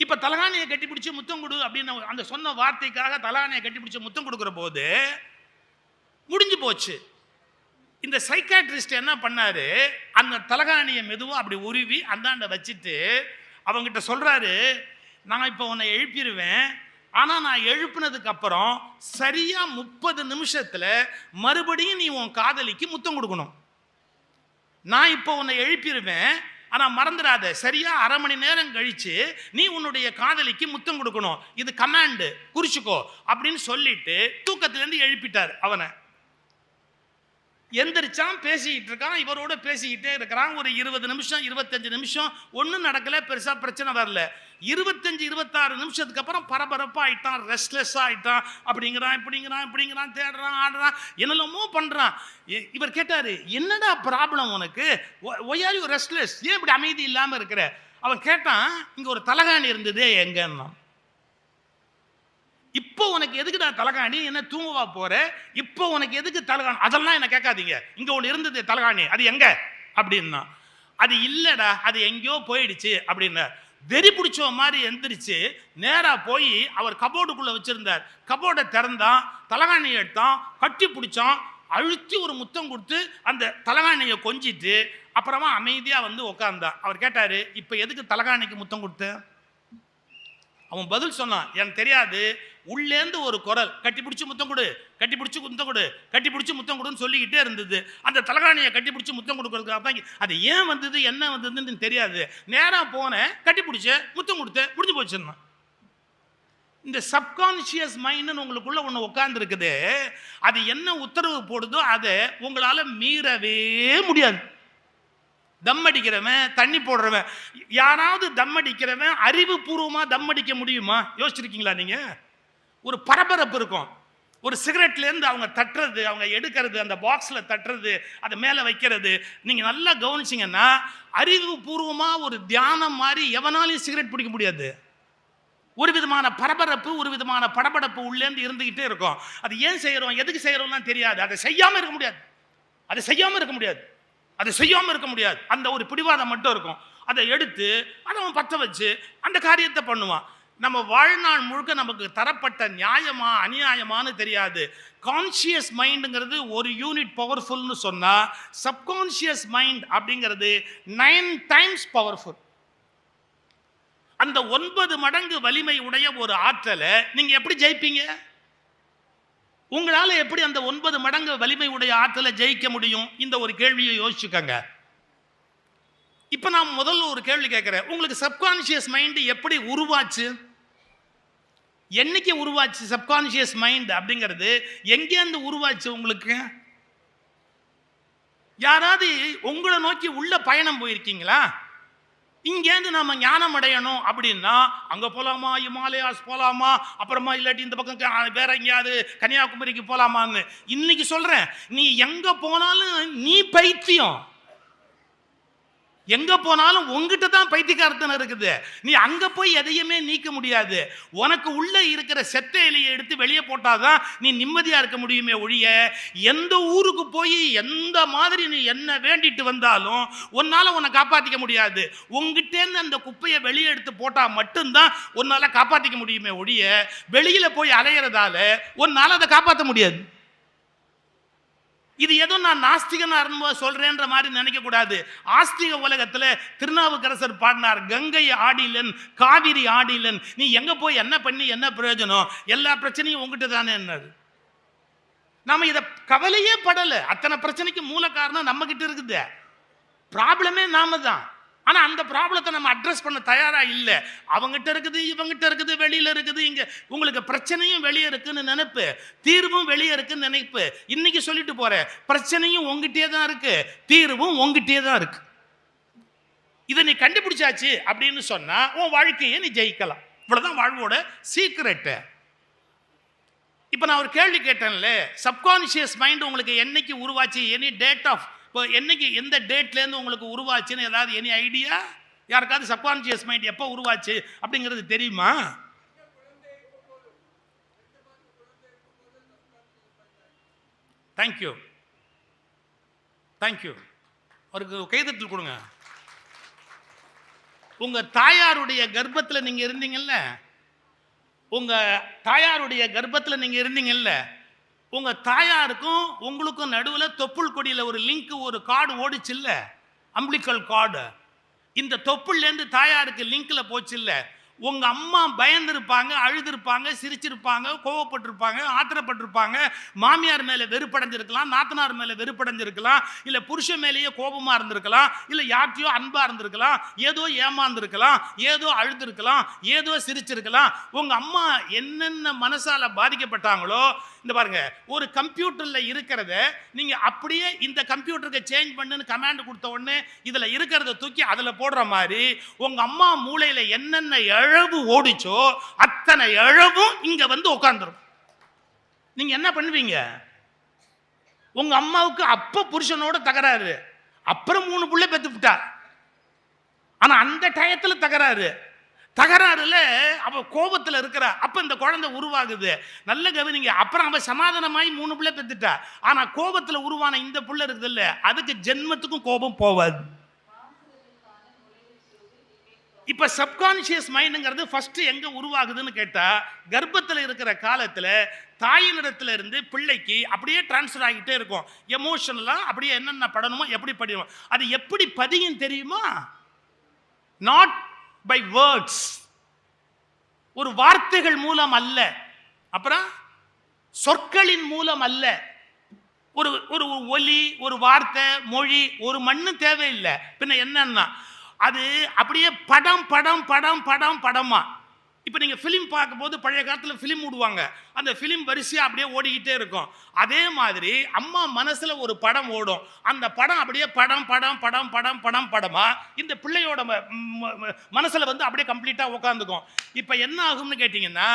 இப்ப தலகாணியை கட்டி பிடிச்சி முத்தம் கொடு அப்படின்னு அந்த சொன்ன வார்த்தைக்காக தலகாணியை கட்டி பிடிச்சி முத்தம் கொடுக்குற போது முடிஞ்சு போச்சு. இந்த சைக்காட்ரிஸ்ட் என்ன பண்ணாரு, அந்த தலகாணியை மெதுவாக அப்படி உருவி அந்தாண்ட வச்சுட்டு அவங்கிட்ட சொல்றாரு, நான் இப்போ உன்னை எழுப்பிடுவேன், ஆனால் நான் எழுப்பினதுக்கு அப்புறம் சரியா 30 நிமிஷத்துல மறுபடியும் நீ உன் காதலிக்கு முத்தம் கொடுக்கணும். நான் இப்போ உன்னை எழுப்பிடுவேன், ஆனால் மறந்துடாத, சரியா 1/2 மணி நேரம் கழிச்சு நீ உன்னுடைய காதலிக்கு முத்தம் கொடுக்கணும், இது கமாண்டு, குறிச்சுக்கோ அப்படின்னு சொல்லிட்டு தூக்கத்திலேருந்து எழுப்பிட்டார் அவனை. எந்திரிச்சான், பேசிக்கிட்டு இருக்கான், இவரோட பேசிக்கிட்டே இருக்கிறான். ஒரு 20 நிமிஷம் 25 நிமிஷம் ஒன்றும் நடக்கல, பெருசா பிரச்சனை வரல. 25-26 நிமிஷத்துக்கு அப்புறம் பரபரப்பா ஆயிட்டான், ரெஸ்ட்லெஸ்ஸா ஆயிட்டான். இப்படிங்கிறான் தேடுறான், ஆடுறான், என்னெல்லாமோ பண்றான். இவர் கேட்டாரு, என்னடா ப்ராப்ளம் உனக்கு, ஒய் ஆர் யூ ரெஸ்ட்லெஸ், ஏன் இப்படி அமைதி இல்லாம இருக்கிற? அவன் கேட்டான், இங்க ஒரு தலகாணி இருந்ததே எங்கன்னா. இப்போ உனக்கு எதுக்குடா தலகாணி, என்ன தூங்கவா போற, இப்போ உனக்கு எதுக்கு தலகாணி, அதெல்லாம் என்ன கேட்காதீங்க, இங்க ஒன்று இருந்தது தலகாணி, அது எங்க அப்படின்னா. அது இல்லடா, அது எங்கேயோ போயிடுச்சு அப்படின்னா. வெறி பிடிச்ச மாதிரி எந்திரிச்சு நேரா போய் அவர் கபோர்டுக்குள்ள வச்சிருந்தார். கபோர்டை திறந்தான், தலகாணியை எடுத்தான், கட்டி பிடிச்சான், அழுத்தி ஒரு முத்தம் கொடுத்து அந்த தலகாணியை கொஞ்சிட்டு அப்புறமா அமைதியா வந்து உட்கார்ந்தான். அவர் கேட்டாரு, இப்ப எதுக்கு தலகாணிக்கு முத்தம் கொடுத்த? அவன் பதில் சொன்னான், எனக்கு தெரியாது, உள்ளேந்து ஒரு குரல், கட்டி பிடிச்சி முத்தம் கொடு, கட்டி பிடிச்சி முத்தம் கொடு, கட்டி பிடிச்சி முத்தம் கொடுன்னு சொல்லிக்கிட்டே இருந்தது. அந்த தலகாணியை கட்டி பிடிச்சி முத்தம் கொடுக்கறதுக்காக தான். அது ஏன் வந்தது என்ன வந்ததுன்னு தெரியாது, நேராக போனேன், கட்டி பிடிச்ச முத்தம் கொடுத்தேன், முடிஞ்சு போச்சுன்னா. இந்த சப்கான்ஷியஸ் மைண்டுன்னு உங்களுக்குள்ள ஒன்று உட்கார்ந்து இருக்குது, அது என்ன உத்தரவு போடுதோ அதை உங்களால் மீறவே முடியாது. தம் அடிக்கிறவன், தண்ணி போடுறவன், யாராவது தம் அடிக்கிறவன் அறிவுபூர்வமா தம் அடிக்க முடியுமா? யோசிச்சிருக்கீங்களா நீங்க? ஒரு பரபரப்பு இருக்கும். ஒரு சிகரெட்லேருந்து அவங்க தட்டுறது, அவங்க எடுக்கிறது, அந்த பாக்ஸில் தட்டுறது, அதை மேலே வைக்கிறது, நீங்கள் நல்லா கவனிச்சிங்கன்னா அறிவுபூர்வமா ஒரு தியானம் மாதிரி எவனாலையும் சிகரெட் பிடிக்க முடியாது. ஒரு விதமான பரபரப்பு, ஒரு விதமான படபடப்பு உள்ளேந்து இருந்துகிட்டே இருக்கும். அது ஏன் செய்யறோம், எதுக்கு செய்யறோம்லாம் தெரியாது. அதை செய்யாம இருக்க முடியாது, அதை செய்யாம இருக்க முடியாது, அதை செய்யாமல் இருக்க முடியாது. அந்த ஒரு பிடிவாதம் மட்டும் இருக்கும். அதை எடுத்து அதை அவன் பற்ற வச்சு அந்த காரியத்தை பண்ணுவான். நம்ம வாழ்நாள் முழுக்க நமக்கு தரப்பட்ட நியாயமா அநியாயமானு தெரியாது. கான்சியஸ் மைண்டுங்கிறது ஒரு யூனிட் பவர்ஃபுல்னு சொன்னா, சப்கான்சியஸ் மைண்ட் அப்படிங்கிறது 9 டைம்ஸ் பவர்ஃபுல். அந்த 9 மடங்கு வலிமை உடைய ஒரு ஆற்றலை நீங்க எப்படி ஜெயிப்பீங்க? உங்களால எப்படி அந்த 9 மடங்கு வலிமை உடைய ஆற்றலை ஜெயிக்க முடியும்? இந்த ஒரு கேள்வியை யோசிச்சுக்கங்க. இப்ப நான் முதல்ல ஒரு கேள்வி கேட்கிறேன், உங்களுக்கு சப்கான்சியஸ் மைண்ட் எப்படி உருவாச்சு? என்னைக்கு உருவாச்சு சப்கான்சியஸ் மைண்ட் அப்படிங்கிறது? எங்கேருந்து உருவாச்சு உங்களுக்கு? யாராவது உங்களை நோக்கி உள்ள பயணம் போயிருக்கீங்களா? இங்கேருந்து நம்ம ஞானம் அடையணும் அப்படின்னா அங்கே போகலாமா, இமாலயாஸ் போகலாமா, அப்புறமா இல்லாட்டி இந்த பக்கம் வேற எங்கேயாவது கன்னியாகுமரிக்கு போகலாமான்னு இன்னைக்கு சொல்கிறேன். நீ எங்கே போனாலும் நீ பைத்தியம். எங்க போனாலும் உங்ககிட்ட தான் பைத்தியக்காரத்தனம் இருக்குது. நீ அங்க போய் எதையுமே நீக்க முடியாது. உனக்கு உள்ள இருக்கிற செத்த எலியை எடுத்து வெளியே போட்டாதான் நீ நிம்மதியா இருக்க முடியுமே ஒழிய, எந்த ஊருக்கு போய் எந்த மாதிரி நீ என்ன வேண்டிட்டு வந்தாலும் உன்னால உன்னை காப்பாத்திக்க முடியாது. உங்ககிட்ட இருந்து அந்த குப்பையை வெளியே எடுத்து போட்டா மட்டும்தான் உன்னால காப்பாத்திக்க முடியுமே ஒழிய, வெளியில போய் அலையிறதால உன்னால அதை காப்பாற்ற முடியாது. இது ஏதோ நான் நாஸ்திகனா சொல்றேன்ற மாதிரி நினைக்க கூடாது. ஆஸ்திக உலகத்துல திருநாவுக்கரசர் பாடினார், கங்கை ஆடிலன் காவிரி ஆடிலன், நீ எங்க போய் என்ன பண்ணி என்ன பிரயோஜனம், எல்லா பிரச்சனையும் உங்ககிட்ட தானே. என்னது நாம இத கவலையே படல. அத்தனை பிரச்சனைக்கு மூல காரணம் நம்ம கிட்ட இருக்குது. ப்ராப்ளமே நாம தான். ஆனா அந்த ப்ராப்ளத்தை நம்ம அட்ரஸ் பண்ண தயாரா இல்லை. அவங்ககிட்ட இருக்குது, இவங்கிட்ட இருக்குது, வெளியில இருக்குது. இங்க உங்களுக்கு பிரச்சனையும் வெளியே இருக்குன்னு நினைப்பு, தீர்வும் வெளியே இருக்குன்னு நினைப்பு. இன்னைக்கு சொல்லிட்டு போறேன், பிரச்சனையும் உங்ககிட்டே தான் இருக்கு, தீர்வும் உங்ககிட்டே தான் இருக்கு. இதை நீ கண்டுபிடிச்சாச்சு அப்படின்னு சொன்னா உன் வாழ்க்கையை நீ ஜெயிக்கலாம். இவ்வளவுதான் வாழ்வோட சீக்ரெட். இப்ப நான் ஒரு கேள்வி கேட்டேன்ல, சப்கான்சியஸ் மைண்ட் உங்களுக்கு என்னைக்கு உருவாச்சு? எனி டேட் ஆஃப், என்னைக்கு எந்த டேட்ல இருந்து உங்களுக்கு உருவாச்சுன்னு ஏதாவது எனி ஐடியா? யாருக்காவது சப்கான்சியஸ் மைண்ட் எப்போ உருவாச்சு அப்படிங்கிறது தெரியுமா? Thank you thank you. அவருக்கு கைதட்டல் கொடுங்க. உங்க தாயாருடைய கர்ப்பத்துல நீங்க இருந்தீங்கல்ல, உங்க தாயாருடைய கர்ப்பத்துல நீங்க இருந்தீங்கல்ல, உங்க தாயாருக்கும் உங்களுக்கும் நடுவில் தொப்புள் கொடியில் ஒரு லிங்க், ஒரு கார்டு ஓடிச்சு இல்ல, அம்பிளிக்கல் கார்டு. இந்த தொப்புள்லேருந்து தாயாருக்கு லிங்க்ல போச்சு இல்ல. உங்க அம்மா பயந்துருப்பாங்க, அழுதுருப்பாங்க, சிரிச்சிருப்பாங்க, கோவப்பட்டிருப்பாங்க, ஆத்திரப்பட்டிருப்பாங்க, மாமியார் மேல வெறுப்படைஞ்சிருக்கலாம், நாத்தனார் மேல வெறுப்படைஞ்சிருக்கலாம், இல்ல புருஷன் மேலேயே கோபமா இருந்திருக்கலாம், இல்ல யார்கிட்டயோ அன்பா இருந்திருக்கலாம், ஏதோ ஏமாந்துருக்கலாம், ஏதோ அழுதுருக்கலாம், ஏதோ சிரிச்சிருக்கலாம். உங்க அம்மா என்னென்ன மனசால பாதிக்கப்பட்டாங்களோ, இந்த பாருங்க, ஒரு கம்ப்யூட்டர்ல இருக்கிறத நீங்க அப்படியே இந்த கம்ப்யூட்டருக்கு சேஞ்ச் பண்ணுன்னு கமாண்ட் கொடுத்த உடனே இதுல இருக்கிறத தூக்கி அதுல போடுற மாதிரி உங்க அம்மா மூளையில என்னென்ன இழவு ஓடிச்சோ அத்தனை இழவும் இங்க வந்து உட்கார்ந்துரும். நீங்க என்ன பண்ணுவீங்க? உங்க அம்மாவுக்கு அப்ப புருஷனோட தகராறு, அப்புறம் 3 பிள்ளை பெத்து விட்டார். ஆனா அந்த டயத்துல தகராறுல அவ கோபத்துல இருக்கிறா. அப்ப இந்த குழந்தை உருவாகுது. நல்ல கவனிங்க. அப்புறம் அவ சமாதானமாய் 3 பிள்ளை பெத்துட்டா. ஆனா கோபத்துல உருவான இந்த பிள்ளை இருக்குது இல்ல, அதுக்கு ஜென்மத்துக்கும் கோபம் போவாது. இப்ப சப்கான்சியஸ் மைண்டுங்கிறது ஃபர்ஸ்ட் எங்க உருவாகுதுன்னு கேட்டா, கர்ப்பத்தில் இருக்கிற காலத்துல தாயினிடத்துல இருந்து பிள்ளைக்கு அப்படியே டிரான்ஸ்ஃபர் ஆகிட்டே இருக்கும். எமோஷனலா அப்படியே என்னென்ன படணுமோ எப்படி படிக்கணும். அது எப்படி பதியும் தெரியுமா? நாட் பை வேர்ட்ஸ், ஒரு வார்த்தைகள் மூலம் அல்ல, அப்புறம் சொற்களின் மூலம் அல்ல. ஒரு ஒரு ஒலி, ஒரு வார்த்தை, மொழி, ஒரு மண்ணு தேவையில்லை. பின்ன என்னன்னா அது அப்படியே படம் படம் படம் படம் படமா. இப்போ நீங்கள் ஃபிலிம் பார்க்கும்போது பழைய காலத்தில் ஃபிலிம் விடுவாங்க, அந்த ஃபிலிம் வரிசையாக அப்படியே ஓடிக்கிட்டே இருக்கும். அதே மாதிரி அம்மா மனசில் ஒரு படம் ஓடும், அந்த படம் அப்படியே படம் படம் படம் படம் படம் படமா இந்த பிள்ளையோட மனசில் வந்து அப்படியே கம்ப்ளீட்டாக உட்காந்துக்கும். இப்போ என்ன ஆகும்னு கேட்டிங்கன்னா,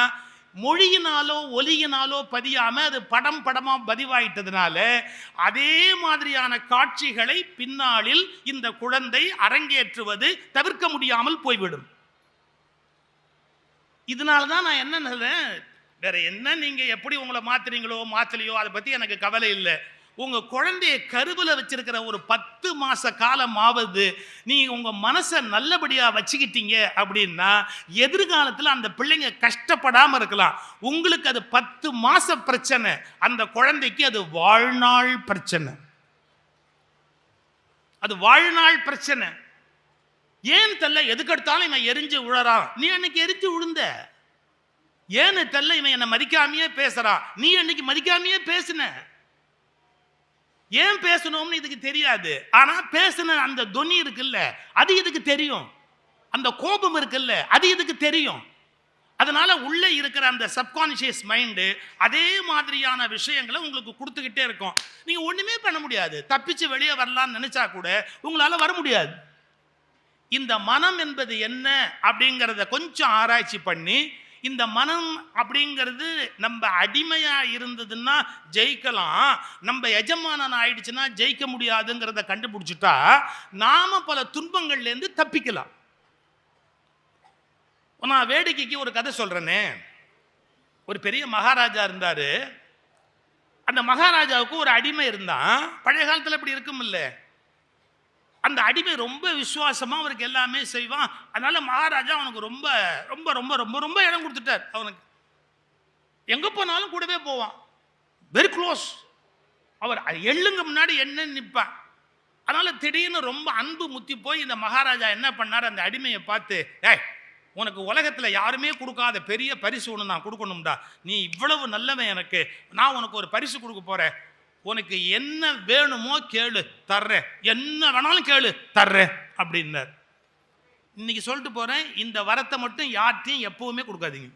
மொழியினாலோ ஒலியினாலோ பதியாமல் அது படம் படமாக பதிவாயிட்டதுனால அதே மாதிரியான காட்சிகளை பின்னாளில் இந்த குழந்தை அரங்கேற்றுவது தவிர்க்க முடியாமல் போய்விடும். இதனால தான் நான் என்ன சொல்றேன், வேற என்ன நீங்க எப்படி உங்களை மாத்துறீங்களோ மாத்தலையோ அதை பத்தி எனக்கு கவலை இல்லை. உங்க குழந்தைய கருவில் வச்சிருக்கிற ஒரு 10 மாச காலமாவது நீங்க உங்க மனசை நல்லபடியா வச்சுக்கிட்டீங்க அப்படின்னா எதிர்காலத்தில் அந்த பிள்ளைங்க கஷ்டப்படாம இருக்கலாம். உங்களுக்கு அது 10 மாச பிரச்சனை, அந்த குழந்தைக்கு அது வாழ்நாள் பிரச்சனை. அது வாழ்நாள் பிரச்சனை. ஏன் தெல்ல எதுக்கெடுத்தாலும் இவன் எரிஞ்சு விழறான். நீ அன்னைக்கு எரிஞ்சு விழுந்த. ஏன்னு தெல்ல இவன் என்னை மதிக்காமையே பேசுறான். நீ அன்னைக்கு மதிக்காமையே பேசுன. ஏன் பேசணும்னு இதுக்கு தெரியாது. ஆனா பேசுன அந்த தொனி இருக்குல்ல, அது இதுக்கு தெரியும். அந்த கோபம் இருக்குல்ல, அது இதுக்கு தெரியும். அதனால உள்ள இருக்கிற அந்த சப்கான்சியஸ் மைண்டு அதே மாதிரியான விஷயங்களை உங்களுக்கு கொடுத்துக்கிட்டே இருக்கும். நீங்க ஒண்ணுமே பண்ண முடியாது. தப்பிச்சு வெளியே வரலாம்னு நினைச்சா கூட உங்களால வர முடியாது. இந்த மனம் என்பது என்ன அப்படிங்கிறத கொஞ்சம் ஆராய்ச்சி பண்ணி இந்த மனம் அப்படிங்கிறது நம்ம அடிமையா இருந்ததுன்னா ஜெயிக்கலாம், நம்ம எஜமானன் ஆயிடுச்சுன்னா ஜெயிக்க முடியாதுங்கிறத கண்டுபிடிச்சிட்டா நாம பல துன்பங்கள்ல இருந்து தப்பிக்கலாம். நான் வேடிக்கைக்கு ஒரு கதை சொல்றேனே. ஒரு பெரிய மகாராஜா இருந்தாரு. அந்த மகாராஜாவுக்கு ஒரு அடிமை இருந்தான். பழைய காலத்துல இப்படி இருக்கும் இல்ல, அந்த அடிமை ரொம்ப விசுவாசமா அவருக்கு எல்லாமே செய்வான். அதனால மகாராஜா அவனுக்கு ரொம்ப ரொம்ப ரொம்ப ரொம்ப ரொம்ப இடம் கொடுத்துட்டார். அவனுக்கு எங்க போனாலும் கூடவே போவான், வெரி க்ளோஸ். அவர் எள்ளுங்க முன்னாடி என்ன நிற்பான். அதனால திடீர்னு ரொம்ப அன்பு முத்தி போய் இந்த மகாராஜா என்ன பண்ணார், அந்த அடிமையை பார்த்து, ஏய் உனக்கு உலகத்தில் யாருமே கொடுக்காத பெரிய பரிசு ஒன்று நான் கொடுக்கணும்டா, நீ இவ்வளவு நல்லவன், எனக்கு நான் உனக்கு ஒரு பரிசு கொடுக்க போறேன், உனக்கு என்ன வேணுமோ கேளு தர்றேன், என்ன வேணாலும் கேளு தர்றேன் அப்படின்னார். இன்னைக்கு சொல்லிட்டு போறேன், இந்த வரத்தை மட்டும் யார்ட்டையும் எப்பவுமே கொடுக்காதீங்க.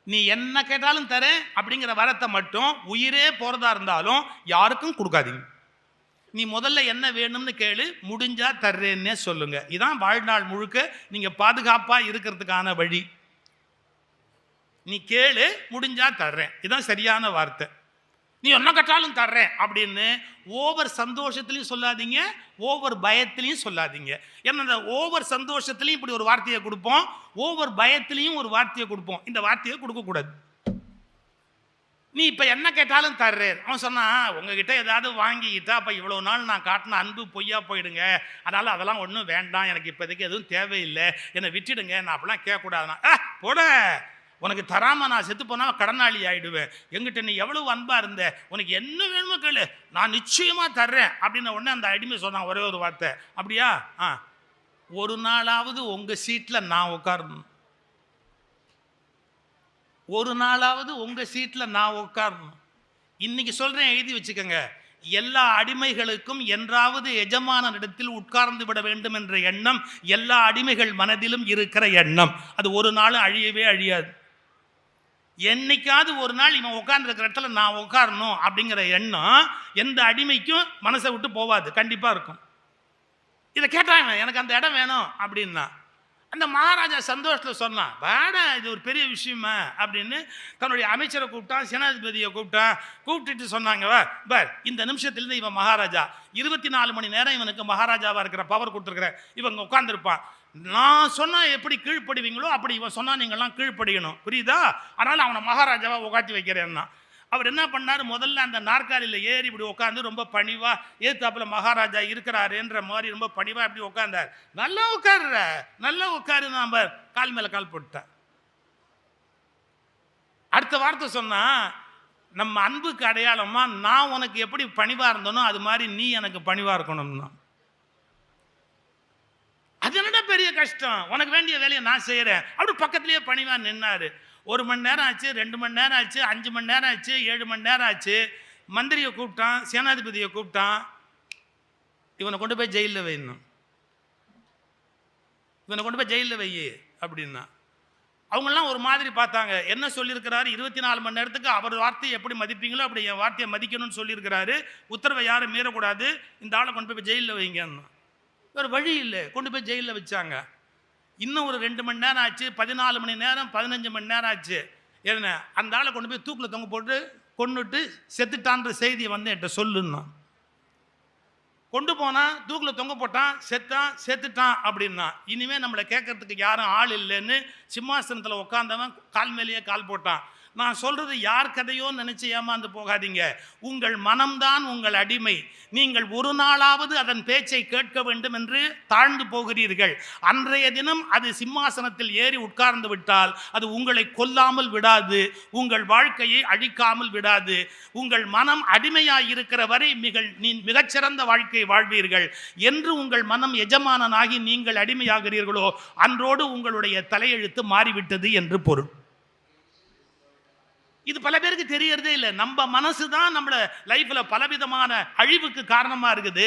நீ என்ன கேட்டாலும் தரேன் அப்படிங்கிற வரத்தை மட்டும் உயிரே போறதா இருந்தாலும் யாருக்கும் கொடுக்காதீங்க. நீ முதல்ல என்ன வேணும்னு கேளு, முடிஞ்சா தர்றேன்னே சொல்லுங்க. இதான் வாழ்நாள் முழுக்க நீங்க பாதுகாப்பா இருக்கிறதுக்கான வழி. நீ கேளு, முடிஞ்சா தர்றேன், இதான் சரியான வார்த்தை. நீ என்ன கட்டாலும் தர்றேன் அப்படின்னு ஓவர் சந்தோஷத்துலையும் சொல்லாதீங்க, ஓவர் பயத்திலையும் சொல்லாதீங்க. ஏன்னா இந்த ஓவர் சந்தோஷத்துலையும் இப்படி ஒரு வார்த்தையை கொடுப்போம், ஓவர் பயத்திலையும் ஒரு வார்த்தையை கொடுப்போம். இந்த வார்த்தையை கொடுக்கக்கூடாது. நீ இப்போ என்ன கேட்டாலும் தர்றேன். அவன் சொன்னான், உங்ககிட்ட ஏதாவது வாங்கிக்கிட்டா அப்போ இவ்வளோ நாள் நான் காட்டின அன்பு பொய்யா போயிடுங்க, அதனால் அதெல்லாம் ஒன்றும் வேண்டாம், எனக்கு இப்போதைக்கு எதுவும் தேவையில்லை, என்னை விட்டுடுங்க, நான் அப்படிலாம் கேட்கக்கூடாதுண்ணா. போட, உனக்கு தராமல் நான் செத்து போனால் கடனாளி ஆகிடுவேன், எங்கிட்ட நீ எவ்வளவு அன்பாக இருந்த, உனக்கு என்ன வேணுமோ கேளு, நான் நிச்சயமாக தர்றேன் அப்படின்ன உடனே அந்த அடிமை சொன்னான் ஒரே ஒரு வார்த்தை, அப்படியா, ஒரு நாளாவது உங்கள் சீட்டில் நான் உட்காரணும், ஒரு நாளாவது உங்கள் சீட்டில் நான் உட்காரணும். இன்னைக்கு சொல்கிறேன், எழுதி வச்சுக்கோங்க, எல்லா அடிமைகளுக்கும் என்றாவது எஜமானனிடத்தில் உட்கார்ந்து விட வேண்டும் என்ற எண்ணம் எல்லா அடிமைகள் மனதிலும் இருக்கிற எண்ணம். அது ஒரு நாள் அழியவே அழியாது. என்னைக்காவது ஒரு நாள் இவன் உட்கார்ந்துருக்கிற இடத்துல நான் உட்காரணும் அப்படிங்கிற எண்ணம் எந்த அடிமைக்கும் மனசை விட்டு போவாது, கண்டிப்பாக இருக்கும். இதை கேட்டாங்க, எனக்கு அந்த இடம் வேணும் அப்படின்னா. அந்த மகாராஜா சந்தோஷத்தில் சொன்னான், வேடா இது ஒரு பெரிய விஷயமா அப்படின்னு தன்னுடைய அமைச்சரை கூப்பிட்டான், சேனாதிபதியை கூப்பிட்டுட்டு சொன்னாங்க, பார் இந்த நிமிஷத்துலேருந்து இவன் மகாராஜா, 24 மணி நேரம் இவனுக்கு மகாராஜாவாக இருக்கிற பவர் கொடுத்துருக்குறேன், இவங்க உட்காந்துருப்பான், நான் சொன்னால் எப்படி கீழ்ப்படுவீங்களோ அப்படி இவன் சொன்னால் நீங்கள்லாம் கீழ்ப்படியணும், புரியுதா, அதனால் அவனை மகாராஜாவாக உட்காந்து வைக்கிறேன்னா. அவர் என்ன பண்ணார், முதல்ல அந்த நாற்காலியில் ஏறி இப்படி உட்காந்து ரொம்ப பணிவாக, ஏத்தாப்புல மகாராஜா இருக்கிறாருன்ற மாதிரி ரொம்ப பணிவாக இப்படி உட்காந்தார். நல்லா உட்காருற, நல்லா உட்காரு, நாம் கால் மேலே கால் போட்டார். அடுத்த வார்த்தை சொன்னா, நம்ம அன்புக்கு அடையாளமா நான் உனக்கு எப்படி பணிவாக இருந்தனோ அது மாதிரி நீ எனக்கு பணிவாக இருக்கணும்னா. அது என்னடா பெரிய கஷ்டம், உனக்கு வேண்டிய வேலையை நான் செய்கிறேன் அப்படி பக்கத்துலேயே பணிவாக நின்னாரு. 1 மணி நேரம் ஆச்சு, 2 மணி நேரம் ஆச்சு, 5 மணி நேரம் ஆச்சு, 7 மணி நேரம் ஆச்சு. மந்திரியை கூப்பிட்டான், சேனாதிபதியை கூப்பிட்டான், இவனை கொண்டு போய் ஜெயிலில் வைணும், இவனை கொண்டு போய் ஜெயிலில் வை அப்படின்னா. அவங்கெல்லாம் ஒரு மாதிரி பார்த்தாங்க, என்ன சொல்லியிருக்கிறாரு, 24 மணி நேரத்துக்கு அவர் வார்த்தையை எப்படி மதிப்பீங்களோ அப்படி என் வார்த்தையை மதிக்கணும்னு சொல்லியிருக்கிறாரு, உத்தரவை யாரும் மீறக்கூடாது, இந்த ஆளை கொண்டு போய் ஜெயிலில் வைங்கன்னு. ஒரு வழி இல்லை, கொண்டு போய் ஜெயிலில் வச்சாங்க. இன்னும் ஒரு 2 மணி நேரம் ஆச்சு, 14 மணி நேரம், 15 மணி நேரம் ஆச்சு. என்ன, அந்த ஆளை கொண்டு போய் தூக்கில் தொங்க போட்டு கொண்டுட்டு செத்துட்டான்ற செய்தியை வந்து என்கிட்ட சொல்லுன்னா. கொண்டு போனான், தூக்கில் தொங்க போட்டான், செத்துட்டான் அப்படின்னா. இனிமேல் நம்மளை கேட்கறதுக்கு யாரும் ஆள் இல்லைன்னு சிம்மாசனத்தில் உட்காந்தவன் கால் மேலேயே கால் போட்டான். நான் சொல்றது யார் கதையோ நினைச்சு ஏமாந்து போகாதீங்க. உங்கள் மனம்தான் உங்கள் அடிமை. நீங்கள் ஒரு நாளாவது அதன் பேச்சை கேட்க வேண்டும் என்று தாழ்ந்து போகிறீர்கள். அன்றைய தினம் அது சிம்மாசனத்தில் ஏறி உட்கார்ந்து விட்டால் அது உங்களை கொல்லாமல் விடாது, உங்கள் வாழ்க்கையை அழிக்காமல் விடாது. உங்கள் மனம் அடிமையாய் இருக்கிற வரை மிகச்சிறந்த வாழ்க்கையை வாழ்வீர்கள். என்று உங்கள் மனம் எஜமானனாகி நீங்கள் அடிமையாகிறீர்களோ அன்றோடு உங்களுடைய தலையெழுத்து மாறிவிட்டது என்று பொருள். இது பல பேருக்கு தெரியறதே இல்லை. நம்ம மனசு தான் நம்மள லைஃப்ல பலவிதமான அழிவுக்கு காரணமா இருக்குது.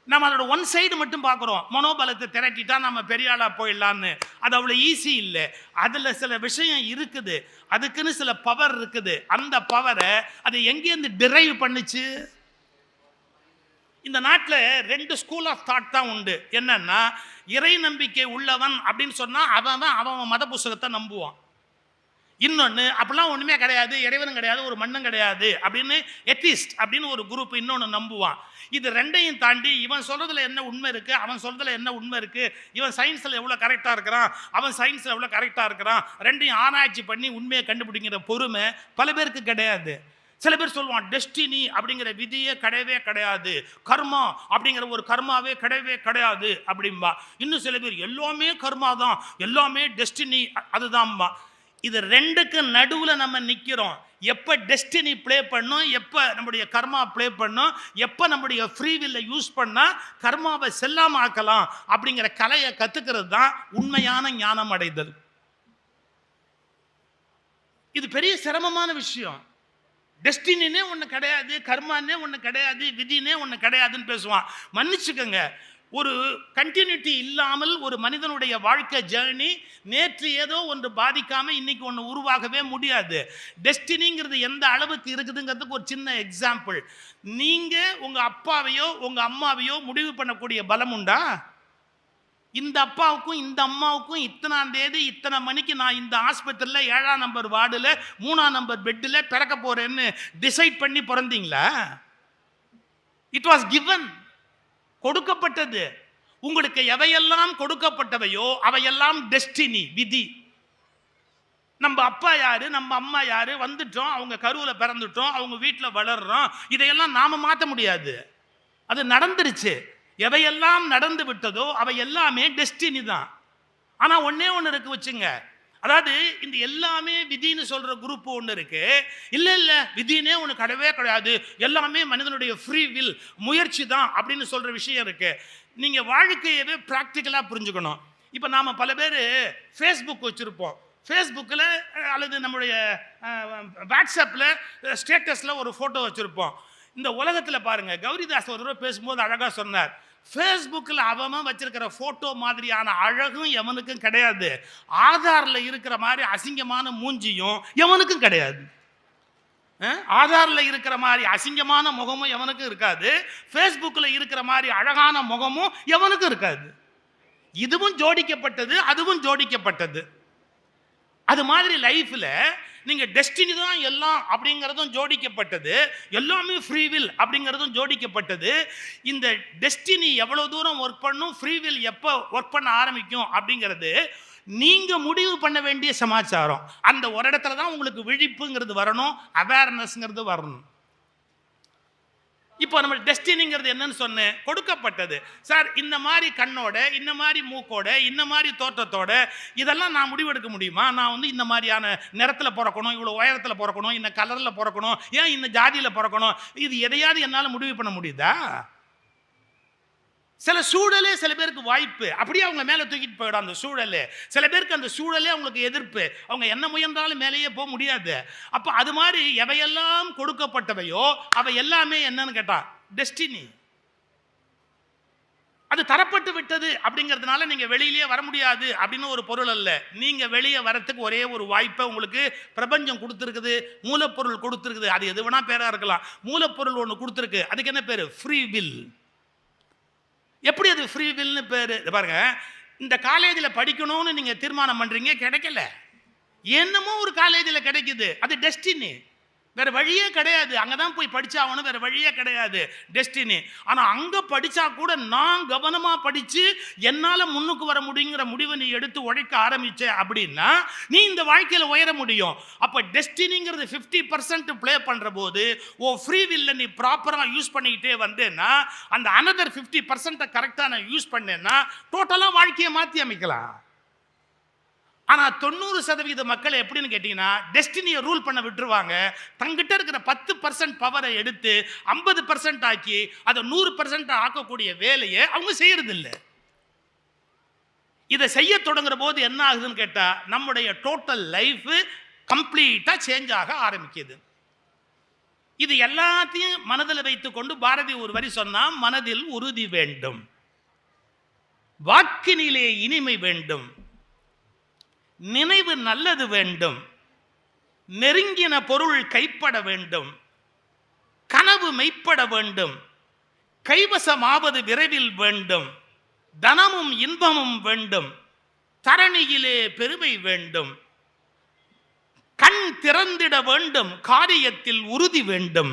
நம்ம அதோட ஒன் சைடு மட்டும் பார்க்குறோம், மனோபலத்தை திரட்டிட்டா நம்ம பெரிய ஆளா போயிடலான்னு. அது அவ்வளோ ஈஸி இல்லை. அதில் சில விஷயம் இருக்குது, அதுக்குன்னு சில பவர் இருக்குது. அந்த பவரை அது எங்கேருந்து டிரைவ் பண்ணுச்சு? இந்த நாட்டில் 2 ஸ்கூல் ஆஃப் தாட் தான் உண்டு. என்னன்னா, இறை நம்பிக்கை உள்ளவன் அப்படின்னு சொன்னா அவன் மத புஸ்தகத்தை நம்புவான். இன்னொன்று அப்படிலாம் ஒன்றுமே கிடையாது, இறைவனும் கிடையாது, ஒரு மண்ணும் கிடையாது அப்படின்னு எத்திஸ்ட் அப்படின்னு ஒரு குரூப் இன்னொன்று நம்புவான். இது ரெண்டையும் தாண்டி இவன் சொல்றதுல என்ன உண்மை இருக்கு, அவன் சொல்றதுல என்ன உண்மை இருக்கு, இவன் சயின்ஸ்ல எவ்வளவு கரெக்டா இருக்கிறான், அவன் சயின்ஸ்ல எவ்வளவு கரெக்டா இருக்கிறான், ரெண்டையும் ஆராய்ச்சி பண்ணி உண்மையை கண்டுபிடிக்கிற பொறுமை பல பேருக்கு கிடையாது. சில பேர் சொல்லுவான் டெஸ்டினி அப்படிங்கிற விதியே கிடையவே கிடையாது, கர்மா அப்படிங்கிற ஒரு கர்மாவே கிடையவே கிடையாது அப்படின்பா. இன்னும் சில பேர் எல்லாமே கர்மா தான், எல்லாமே டெஸ்டினி அதுதான்பா. இது ரெண்டுக்கு நடுவில் நம்ம நிற்கிறோம். எப்போ டெஸ்டினி ப்ளே பண்ணும், எப்போ நம்முடைய கர்மா ப்ளே பண்ணும், எப்போ நம்முடைய ஃப்ரீ வில்லை யூஸ் பண்ணால் கர்மாவை செல்லாமல் ஆக்கலாம் அப்படிங்கிற கலையை கற்றுக்கிறது தான் உண்மையான ஞானம் அடைதல். இது பெரிய சிரமமான விஷயம். டெஸ்டினே ஒன்று கிடையாது, கர்மானே ஒன்று கிடையாது, விதினே ஒன்று கிடையாதுன்னு பேசுவான். மன்னிச்சுக்கோங்க, ஒரு கண்டினியூட்டி இல்லாமல் ஒரு மனிதனுடைய வாழ்க்கை ஜேர்னி நேற்று ஏதோ ஒன்று பாதிக்காமல் இன்னைக்கு ஒன்று உருவாகவே முடியாது. டெஸ்டினிங்கிறது எந்த அளவுக்கு இருக்குதுங்கிறதுக்கு ஒரு சின்ன எக்ஸாம்பிள். நீங்கள் உங்கள் அப்பாவையோ உங்கள் அம்மாவையோ முடிவு பண்ணக்கூடிய பலம் உண்டா? இந்த அப்பாவுக்கும் இந்த அம்மாவுக்கும் இத்தனாம் தேதி இத்தனை மணிக்கு நான் இந்த ஆஸ்பத்திரியில் 7ஆம் நம்பர் வார்டில் 3ஆம் நம்பர் பெட்டில் பிறக்க போகிறேன்னு டிசைட் பண்ணி பிறந்தீங்களா? இட் வாஸ் கிவன், கொடுக்கப்பட்டது. உங்களுக்கு எவையெல்லாம் கொடுக்கப்பட்டவையோ அவையெல்லாம் டெஸ்டினி, விதி. நம்ம அப்பா யாரு, நம்ம அம்மா யாரு, வந்துட்டோம், அவங்க கருவில் பிறந்துட்டோம், அவங்க வீட்டில் வளர்றோம், இதையெல்லாம் நாம மாற்ற முடியாது, அது நடந்துருச்சு. எவையெல்லாம் நடந்து விட்டதோ அவை எல்லாமே டெஸ்டினி தான். ஆனால் ஒன்னே ஒன்று இருக்கு வச்சுங்க, அதாவது இந்த எல்லாமே விதின்னு சொல்ற குரூப் ஒன்று இருக்கு. இல்லை விதினே ஒன்று கிடையவே கிடையாது, எல்லாமே மனிதனுடைய ஃப்ரீ வில், முயற்சி தான் அப்படின்னு சொல்ற விஷயம் இருக்கு. நீங்கள் வாழ்க்கையவே ப்ராக்டிக்கலாக புரிஞ்சுக்கணும். இப்போ நாம் பல பேர் ஃபேஸ்புக் வச்சுருப்போம். ஃபேஸ்புக்கில் அல்லது நம்முடைய வாட்ஸ்அப்பில் ஸ்டேட்டஸில் ஒரு ஃபோட்டோ வச்சுருப்போம். இந்த உலகத்தில் பாருங்கள், கௌரிதாஸ் ஒரு தடவை பேசும்போது அழகாக சொன்னார், ஃபேஸ்புக்கில் அவன் வச்சிருக்கிற ஃபோட்டோ மாதிரியான அழகும் எவனுக்கும் கிடையாது, ஆதாரில் இருக்கிற மாதிரி அசிங்கமான மூஞ்சியும் எவனுக்கும் கிடையாது. ஆதாரில் இருக்கிற மாதிரி அசிங்கமான முகமும் எவனுக்கும் இருக்காது, ஃபேஸ்புக்கில் இருக்கிற மாதிரி அழகான முகமும் எவனுக்கும் இருக்காது. இதுவும் ஜோடிக்கப்பட்டது, அதுவும் ஜோடிக்கப்பட்டது. அது மாதிரி லைஃப்ல நீங்க டெஸ்டினி தான் எல்லாம் அப்படிங்கிறதும் ஜோடிக்கப்பட்டது, எல்லாமே ஃப்ரீ வில் அப்படிங்கிறதும் ஜோடிக்கப்பட்டது. இந்த டெஸ்டினி எவ்வளவு தூரம் ஒர்க் பண்ணும், ஃப்ரீ வில் எப்போ ஒர்க் பண்ண ஆரம்பிக்கும் அப்படிங்கிறது நீங்க முடிவு பண்ண வேண்டிய சமாச்சாரம். அந்த ஒரு இடத்துல தான் உங்களுக்கு விழிப்புங்கிறது வரணும், அவேர்னஸ்ங்கிறது வரணும். இப்போ நம்ம டெஸ்டினிங்கிறது என்னன்னு சொன்னேன், கொடுக்கப்பட்டது. சார் இந்த மாதிரி கண்ணோட, இந்த மாதிரி மூக்கோட, இந்த மாதிரி தோற்றத்தோட இதெல்லாம் நான் முடிவெடுக்க முடியுமா? நான் வந்து இந்த மாதிரியான நிறத்தில் பிறக்கணும், இவ்வளோ உயரத்தில் பிறக்கணும், இந்த கலரில் பிறக்கணும், ஏன் இந்த ஜாதியில் பிறக்கணும், இது எதையாவது என்னால் முடிவு பண்ண முடியுதா? சில சூழலே சில பேருக்கு வாய்ப்பு, அப்படியே அவங்க மேலே தூக்கிட்டு போயிடும் அந்த சூழல். சில பேருக்கு அந்த சூழலே அவங்களுக்கு எதிர்ப்பு, அவங்க என்ன முயன்றாலும் மேலேயே போக முடியாது. அப்போ அது மாதிரி எவையெல்லாம் கொடுக்கப்பட்டவையோ அவை எல்லாமே என்னன்னு கேட்டா டெஸ்டினி. அது தரப்பட்டு விட்டது அப்படிங்கிறதுனால நீங்க வெளியிலேயே வர முடியாது அப்படின்னு ஒரு பொருள் அல்ல. நீங்க வெளியே வரத்துக்கு ஒரே ஒரு வாய்ப்பை உங்களுக்கு பிரபஞ்சம் கொடுத்துருக்குது, மூலப்பொருள் கொடுத்துருக்குது. அது எது வேணா பேரா இருக்கலாம். மூலப்பொருள் ஒன்று கொடுத்துருக்கு, அதுக்கு என்ன பேரு? Free will. எப்படி அது ஃப்ரீ வில்னு பேரு? பாருங்க, இந்த காலேஜில் படிக்கணும்னு நீங்க தீர்மானம் பண்றீங்க, கிடைக்கல, என்னமோ ஒரு காலேஜில் கிடைக்குது, அது டெஸ்டினி. வேற வழியே கிடையாது, அங்கதான் போய் படிச்சாகணும், வேற வழியே கிடையாது, டெஸ்டினி. ஆனா அங்க படிச்சா கூட நான் கவனமா படிச்சு என்னால முன்னுக்கு வர முடியுங்கிற முடிவை நீ எடுத்து உழைக்க ஆரம்பிச்ச அப்படின்னா நீ இந்த வாழ்க்கையில உயர முடியும். அப்ப டெஸ்டினிங்கிறது 50% பிளே பண்ற போது ஓ ஃப்ரீ வில்ல நீ ப்ராப்பரா யூஸ் பண்ணிக்கிட்டே வந்தேன்னா, அந்த அனதர் 50% கரெக்டா நான் யூஸ் பண்ணேன்னா டோட்டலா வாழ்க்கையை மாத்தி அமைக்கலாம். ஆனா 90% மக்கள் எப்படின்னு கேட்டீங்கன்னா, டெஸ்டினியை ரூல் பண்ண விட்டுருவாங்க. தங்கிட்ட இருக்கிற 10% பவரை எடுத்து 50% ஆக்கி அதை 100% ஆக்கக்கூடிய வேலையை அவங்க செய்யறது இல்லை. இதை செய்ய தொடங்குற போது என்ன ஆகுதுன்னு கேட்டா, நம்முடைய டோட்டல் லைஃப் கம்ப்ளீட்டா சேஞ்ச் ஆக ஆரம்பிக்குது. இது எல்லாத்தையும் மனதில் வைத்துக் கொண்டு பாரதி ஒரு வரி சொன்னா, மனதில் உறுதி வேண்டும், வாக்கினிலே இனிமை வேண்டும், நினைவு நல்லது வேண்டும், நெருங்கின பொருள் கைப்பட வேண்டும், கனவு மெய்ப்பட வேண்டும், கைவசமாவது விரைவில் வேண்டும், தனமும் இன்பமும் வேண்டும், தரணியிலே பெருமை வேண்டும், கண் திறந்திட வேண்டும், காரியத்தில் உறுதி வேண்டும்.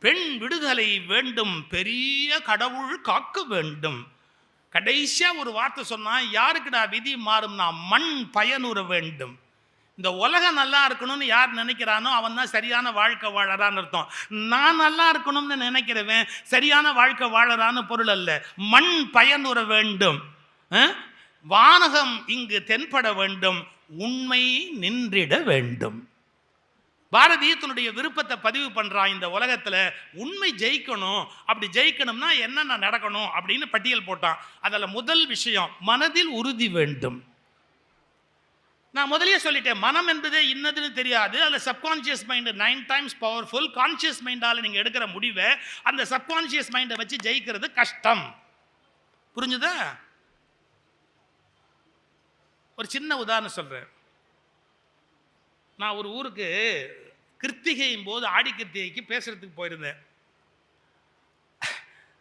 பெண் விடுதலை வேண்டும், பெரிய கடவுள் காக்க வேண்டும். கடைசியா ஒரு வார்த்தை சொன்னா, யாருக்குடா விதி மாறும்னா மண் பயனுற வேண்டும். இந்த உலகம் நல்லா இருக்கணும்னு யார் நினைக்கிறானோ அவன் தான் சரியான வாழ்க்கை வாழறான்னு அர்த்தம். நான் நல்லா இருக்கணும்னு நினைக்கிறவன் சரியான வாழ்க்கை வாழறான்னு பொருள் அல்ல. மண் பயனுற வேண்டும், வானகம் இங்கு தென்பட வேண்டும், உண்மை நின்றிட வேண்டும். பாரதி தன்னுடைய விருப்பத்தை பதிவு பண்றான். இந்த உலகத்துல உண்மை ஜெயிக்கணும், அப்படி ஜெயிக்கணும்னா என்னென்ன நடக்கணும் அப்படின்னு பட்டியல் போட்டான். அதில் முதல் விஷயம் மனதில் உறுதி வேண்டும். நான் முதலே சொல்லிட்டேன், மனம் என்பதே இன்னதுன்னு தெரியாது. அதில் subconscious mind 9 times powerful. Conscious மைண்டால் நீங்கள் எடுக்கிற முடிவை அந்த சப்கான்ஷியஸ் மைண்டை வச்சு ஜெயிக்கிறது கஷ்டம். புரிஞ்சுதா? ஒரு சின்ன உதாரணம் சொல்கிறேன். நான் ஒரு ஊருக்கு கிருத்திகையும் போது ஆடி கிருத்திகைக்கு பேசுறதுக்கு போயிருந்தேன்.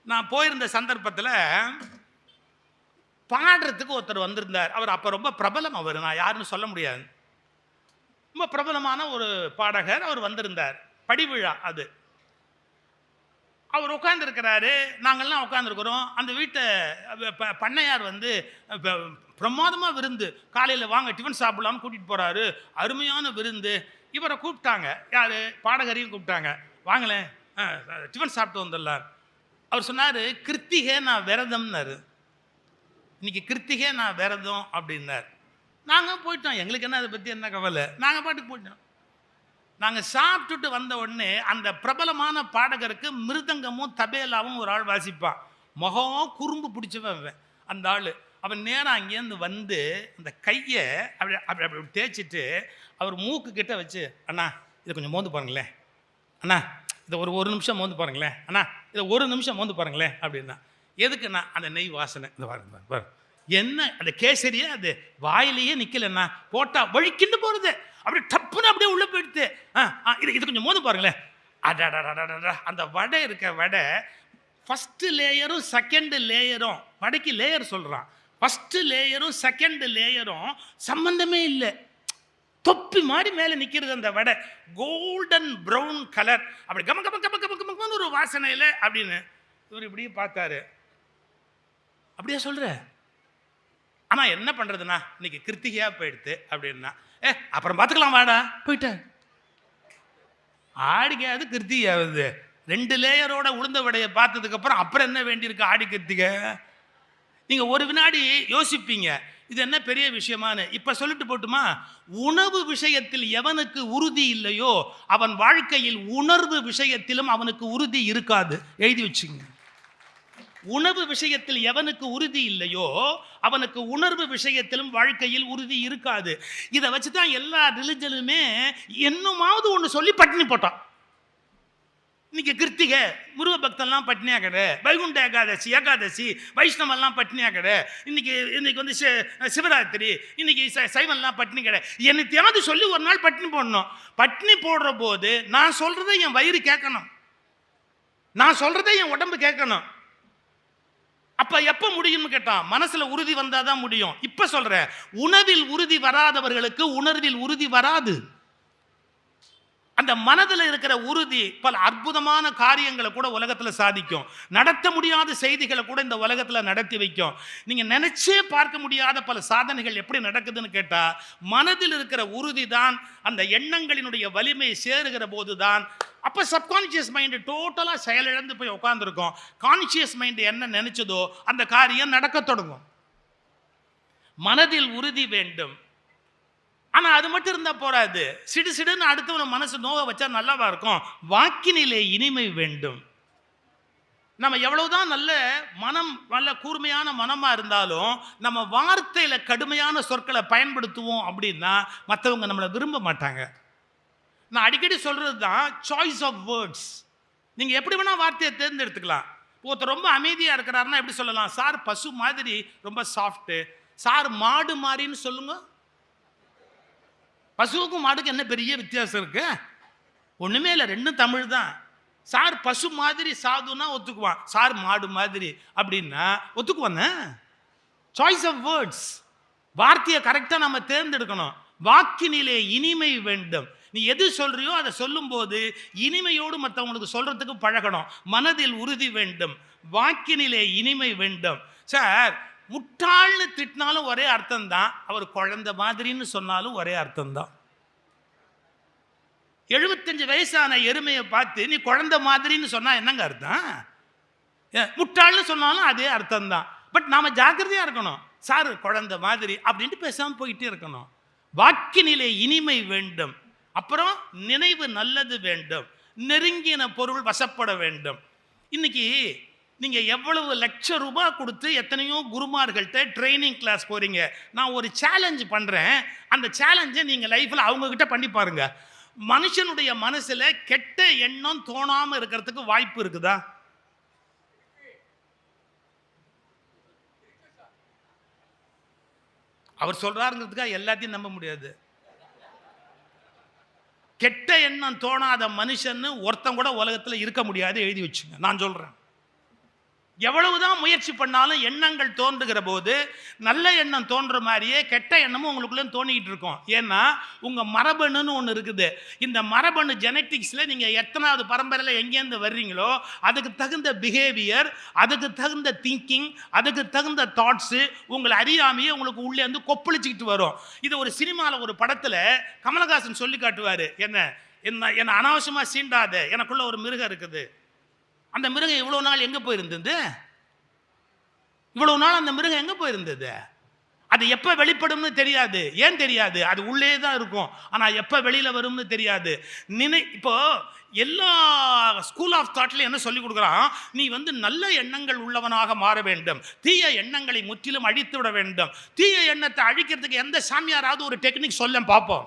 நான் போயிருந்த சந்தர்ப்பத்தில் பாடுறதுக்கு ஒருத்தர் வந்திருந்தார். அவர் அப்போ ரொம்ப பிரபலம். அவர் நான் யாருன்னு சொல்ல முடியாது, ரொம்ப பிரபலமான ஒரு பாடகர். அவர் வந்திருந்தார். படிவிழா அது. அவர் உட்காந்துருக்கிறாரு, நாங்கள்லாம் உட்காந்துருக்குறோம். அந்த வீட்டை பண்ணையார் வந்து பிரமாதமாக விருந்து, காலையில் வாங்க டிஃபன் சாப்பிடலாம்னு கூட்டிகிட்டு போகிறாரு. அருமையான விருந்து. இவரை கூப்பிட்டாங்க, யார் பாடகரையும் கூப்பிட்டாங்க, வாங்களேன் டிஃபன் சாப்பிட்டு வந்துடலாம். அவர் சொன்னார், கிருத்திகை நான் விரதம்னாரு. இன்னைக்கு கிருத்திகை நான் விரதம் அப்படின்னார். நாங்கள் போயிட்டோம், எங்களுக்கு என்ன அதை பற்றி என்ன கவலை, நாங்கள் பாட்டுக்கு போயிட்டோம். நாங்கள் சாப்பிட்டுட்டு வந்த உடனே அந்த பிரபலமான பாடகருக்கு மிருதங்கமும் தபேலாவும் ஒரு ஆள் வாசிப்பான். முகம் குறும்பு பிடிச்சவன் அந்த ஆள். அவன் நேராக அங்கேருந்து வந்து அந்த கையை அப்படி அப்படி அப்படி தேய்ச்சிட்டு அவர் மூக்கு கிட்ட வச்சு, அண்ணா இதை கொஞ்சம் மோந்து பாருங்களேன், அண்ணா இதை ஒரு நிமிஷம் மோந்து பாருங்களேன், அண்ணா இதை ஒரு நிமிஷம் மோந்து பாருங்களேன் அப்படின்னா. எதுக்குண்ணா? அந்த நெய் வாசனை. இந்த பாருங்க என்ன அந்த கேசரியே அது வாயிலேயே நிற்கலண்ணா, போட்டால் வழிக்கிண்டு போகிறது, அப்படி டப்புன்னு அப்படியே உள்ளே போயிடுது. இது கொஞ்சம் மோந்து பாருங்களேன். அடடா அந்த வடை இருக்க வடை ஃபஸ்ட்டு லேயரும் செகண்டு லேயரும், வடைக்கு லேயர் சொல்கிறான், ஃபஸ்ட்டு லேயரும் செகண்டு லேயரும் சம்பந்தமே இல்லை. தொப்பி மாதிரி மேலே நிற்கிறது அந்த வடை, கோல்டன் ப்ரௌன் கலர், அப்படி கம கம கம கம கமன்னு ஒரு வாசனையில் அப்படின்னு. இவர் இப்படியே பார்த்தாரு. அப்படியே சொல்கிற, ஆனால் என்ன பண்ணுறதுண்ணா இன்னைக்கு கிருத்திகையாக போயிடுது அப்படின்னா. அப்புறம் பார்த்துக்கலாம் வாடா போயிட்டேன். ஆடிக்கையாவது கிருத்திகையாவது 2 லேயரோட உளுந்த வடையை பார்த்ததுக்கப்புறம் அப்புறம் என்ன வேண்டியிருக்கு ஆடி கிருத்திகை? நீங்கள் ஒரு வினாடி யோசிப்பீங்க, இது என்ன பெரிய விஷயமானு. இப்போ சொல்லிட்டு போட்டுமா, உணவு விஷயத்தில் எவனுக்கு உறுதி இல்லையோ அவன் வாழ்க்கையில் உணர்வு விஷயத்திலும் அவனுக்கு உறுதி இருக்காது. எழுதி வச்சுங்க. உணவு விஷயத்தில் எவனுக்கு உறுதி இல்லையோ அவனுக்கு உணர்வு விஷயத்திலும் வாழ்க்கையில் உறுதி இருக்காது. இதை வச்சு தான் எல்லா ரிலிஜனுமே என்னமாவது ஒன்று சொல்லி பட்டினி போட்டான். இன்னைக்கு கிருத்திகை, முருக பக்தெல்லாம் பட்னியா கடை, வைகுண்ட ஏகாதசி வைஷ்ணவெல்லாம் பட்னியா கடை, இன்னைக்கு வந்து சிவராத்திரி, இன்னைக்கு சைவம்லாம் பட்னி கடை. என்னத்தையாவது சொல்லி ஒரு நாள் பட்னி போடணும். பட்னி போடுற போது நான் சொல்றதை என் வயிறு கேட்கணும், நான் சொல்றதை என் உடம்பு கேட்கணும். அப்ப எப்ப முடியும்னு கேட்டான், மனசுல உறுதி வந்தாதான் முடியும். இப்ப சொல்றேன், உணவில் உறுதி வராதவர்களுக்கு உணர்வில் உறுதி வராது. அந்த மனதில் இருக்கிற உறுதி பல அற்புதமான காரியங்களை கூட உலகத்தில் சாதிக்கும். நடத்த முடியாத செய்திகளை கூட இந்த உலகத்தில் நடத்தி வைக்கும். நீங்கள் நினைச்சே பார்க்க முடியாத பல சாதனைகள் எப்படி நடக்குதுன்னு கேட்டால், மனதில் இருக்கிற உறுதி தான். அந்த எண்ணங்களினுடைய வலிமை சேருகிற போது தான். அப்போ சப்கான்ஷியஸ் மைண்டு டோட்டலாக செயலிழந்து போய் உட்காந்துருக்கும். கான்ஷியஸ் மைண்டு என்ன நினைச்சதோ அந்த காரியம் நடக்க தொடங்கும். மனதில் உறுதி வேண்டும். ஆனால் அது மட்டும் இருந்தால் போராது. சிடு சிடுன்னு அடுத்தவன மனசு நோவை வச்சா நல்லாவா இருக்கும். வாக்கினிலே இனிமை வேண்டும். நம்ம எவ்வளவுதான் நல்ல கூர்மையான மனமாக இருந்தாலும் நம்ம வார்த்தையில் கடுமையான சொற்களை பயன்படுத்துவோம் அப்படின்னா மற்றவங்க நம்மளை விரும்ப மாட்டாங்க. நான் அடிக்கடி சொல்கிறது தான் சாய்ஸ் ஆஃப் வேர்ட்ஸ். நீங்கள் எப்படி வேணால் வார்த்தையை தேர்ந்தெடுத்துக்கலாம். ஒருத்தர் ரொம்ப அமைதியாக இருக்கிறாருன்னா எப்படி சொல்லலாம்? சார் பசு மாதிரி ரொம்ப சாஃப்ட்டு, சார் மாடு மாதிரின்னு சொல்லுங்க. பசுவுக்கும் மாடுக்கு என்ன பெரிய வித்தியாசம் இருக்கு? ஒன்றுமே இல்லை, ரெண்டும் தமிழ் தான். சார் பசு மாதிரி சாதுன்னா ஒத்துக்குவான், சார் மாடு மாதிரி அப்படின்னா ஒத்துக்குவாங்க. Choice of words. வார்த்தையை கரெக்டாக நம்ம தேர்ந்தெடுக்கணும். வாக்கினிலே இனிமை வேண்டும். நீ எது சொல்றியோ அதை சொல்லும்போது இனிமையோடு மற்றவங்களுக்கு சொல்றதுக்கு பழகணும். மனதில் உறுதி வேண்டும். வாக்கினிலே இனிமை வேண்டும். சார், முட்டாள்னு திட்டினாலும் ஒரே அர்த்தம் தான், அவர் குழந்தை மாதிரின்னு சொன்னாலும் ஒரே அர்த்தம் தான். 75 வயசான எருமையை பார்த்து நீ குழந்தை மாதிரின்னு சொன்னா என்னங்க அர்த்தம்? முட்டாள்னு சொன்னாலும் அதே அர்த்தம் தான். பட் நாம ஜாக்கிரதையா இருக்கணும். சார் குழந்தை மாதிரி அப்படின்ட்டு பேசாம போயிட்டே இருக்கணும். வாக்கினிலே இனிமை வேண்டும். அப்புறம் நினைவு நல்லது வேண்டும். நெருங்கின பொருள் வசப்பட வேண்டும். இன்னைக்கு நீங்க எவ்வளவு லட்சம் ரூபாய் கொடுத்து எத்தனையோ குருமார்கள்ட்ட ட்ரைனிங் கிளாஸ் போறீங்க. நான் ஒரு சேலஞ்ச் பண்றேன். அந்த சேலஞ்சை நீங்க லைஃப்ல அவங்க கிட்ட பண்ணி பாருங்க. மனுஷனுடைய மனசுல கெட்ட எண்ணம் தோணாம இருக்கிறதுக்கு வாய்ப்பு இருக்குதா? அவர் சொல்றாருங்கிறதுக்காக எல்லாத்தையும் நம்ப முடியாது. கெட்ட எண்ணம் தோணாத மனுஷன்னு ஒருத்தன் கூட உலகத்தில் இருக்க முடியாது. எழுதி வச்சுங்க. நான் சொல்றேன், எவ்வளவுதான் முயற்சி பண்ணாலும் எண்ணங்கள் தோன்றுகிற போது நல்ல எண்ணம் தோன்ற மாதிரியே கெட்ட எண்ணமும் உங்களுக்குள்ள தோணிக்கிட்டு இருக்கும். ஏன்னா உங்க மரபணுன்னு ஒன்று இருக்குது. இந்த மரபணு ஜெனட்டிக்ஸ்ல நீங்க எத்தனாவது பரம்பரையில் எங்கேருந்து வர்றீங்களோ அதுக்கு தகுந்த பிஹேவியர், அதுக்கு தகுந்த திங்கிங், அதுக்கு தகுந்த தாட்ஸு உங்களை அறியாமையே உங்களுக்கு உள்ளே வந்து கொப்பளிச்சுக்கிட்டு வரும். இது ஒரு சினிமாவில் ஒரு படத்தில் கமலஹாசன் சொல்லி காட்டுவார். என்ன அனாவசியமாக சீண்டாத, எனக்குள்ள ஒரு மிருகம் இருக்குது. அந்த மிருகம் இவ்வளோ நாள் எங்கே போயிருந்தது? இவ்வளோ நாள் அந்த மிருகம் எங்கே போயிருந்தது? அது எப்போ வெளிப்படும்னு தெரியாது. ஏன் தெரியாது? அது உள்ளே தான் இருக்கும். ஆனால் எப்போ வெளியில் வரும்னு தெரியாது. இப்போ எல்லா ஸ்கூல் ஆஃப் தாட்லையும் என்ன சொல்லி கொடுக்குறான்? நீ வந்து நல்ல எண்ணங்கள் உள்ளவனாக மாற வேண்டும். தீய எண்ணங்களை முற்றிலும் அழித்து விட வேண்டும். தீய எண்ணத்தை அழிக்கிறதுக்கு எந்த சாமியாராவது ஒரு டெக்னிக் சொல்ல பார்ப்போம்.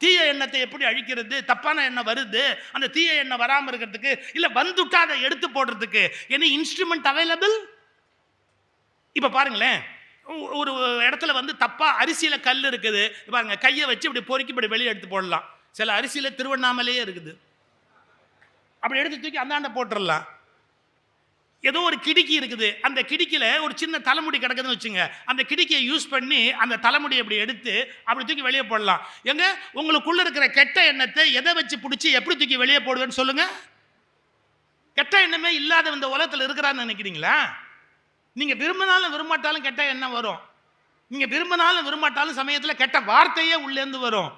தீய எண்ணத்தை எப்படி அழிக்கிறது? தப்பான எண்ணம் வருது, அந்த தீய எண்ணம் வராமல் இருக்கிறதுக்கு, இல்லை வந்துட்டா அதை எடுத்து போடுறதுக்கு என்ன இன்ஸ்ட்ருமெண்ட் அவைலபிள்? இப்போ பாருங்களேன், ஒரு இடத்துல வந்து தப்பா அரிசியில கல் இருக்குது பாருங்க, கையை வச்சு இப்படி பொறுக்கி இப்படி வெளியே எடுத்து போடலாம். சில அரிசியில திருவண்ணாமலையே இருக்குது, அப்படி எடுத்து தூக்கி அந்தாண்ட போட்டுடலாம். ஏதோ ஒரு கிடுக்கி இருக்குது, அந்த கிடுக்கியில் ஒரு சின்ன தலைமுடி கிடக்குதுன்னு வச்சுங்க, அந்த கிடுக்கியை யூஸ் பண்ணி அந்த தலைமுடியை அப்படி எடுத்து அப்படி தூக்கி வெளியே போடலாம். எங்க உங்களுக்குள்ள இருக்கிற கெட்ட எண்ணத்தை எதை வச்சு பிடிச்சி எப்படி தூக்கி வெளியே போடுவேன்னு சொல்லுங்க. கெட்ட எண்ணமே இல்லாத இந்த உலகத்தில் இருக்கிறான்னு நினைக்கிறீங்களா? நீங்க விரும்பினாலும் விரும்பாட்டாலும் கெட்ட எண்ணம் வரும். நீங்க விரும்பினாலும் விரும்பாட்டாலும் சமயத்தில் கெட்ட வார்த்தையே உள்ளேந்து வரும்.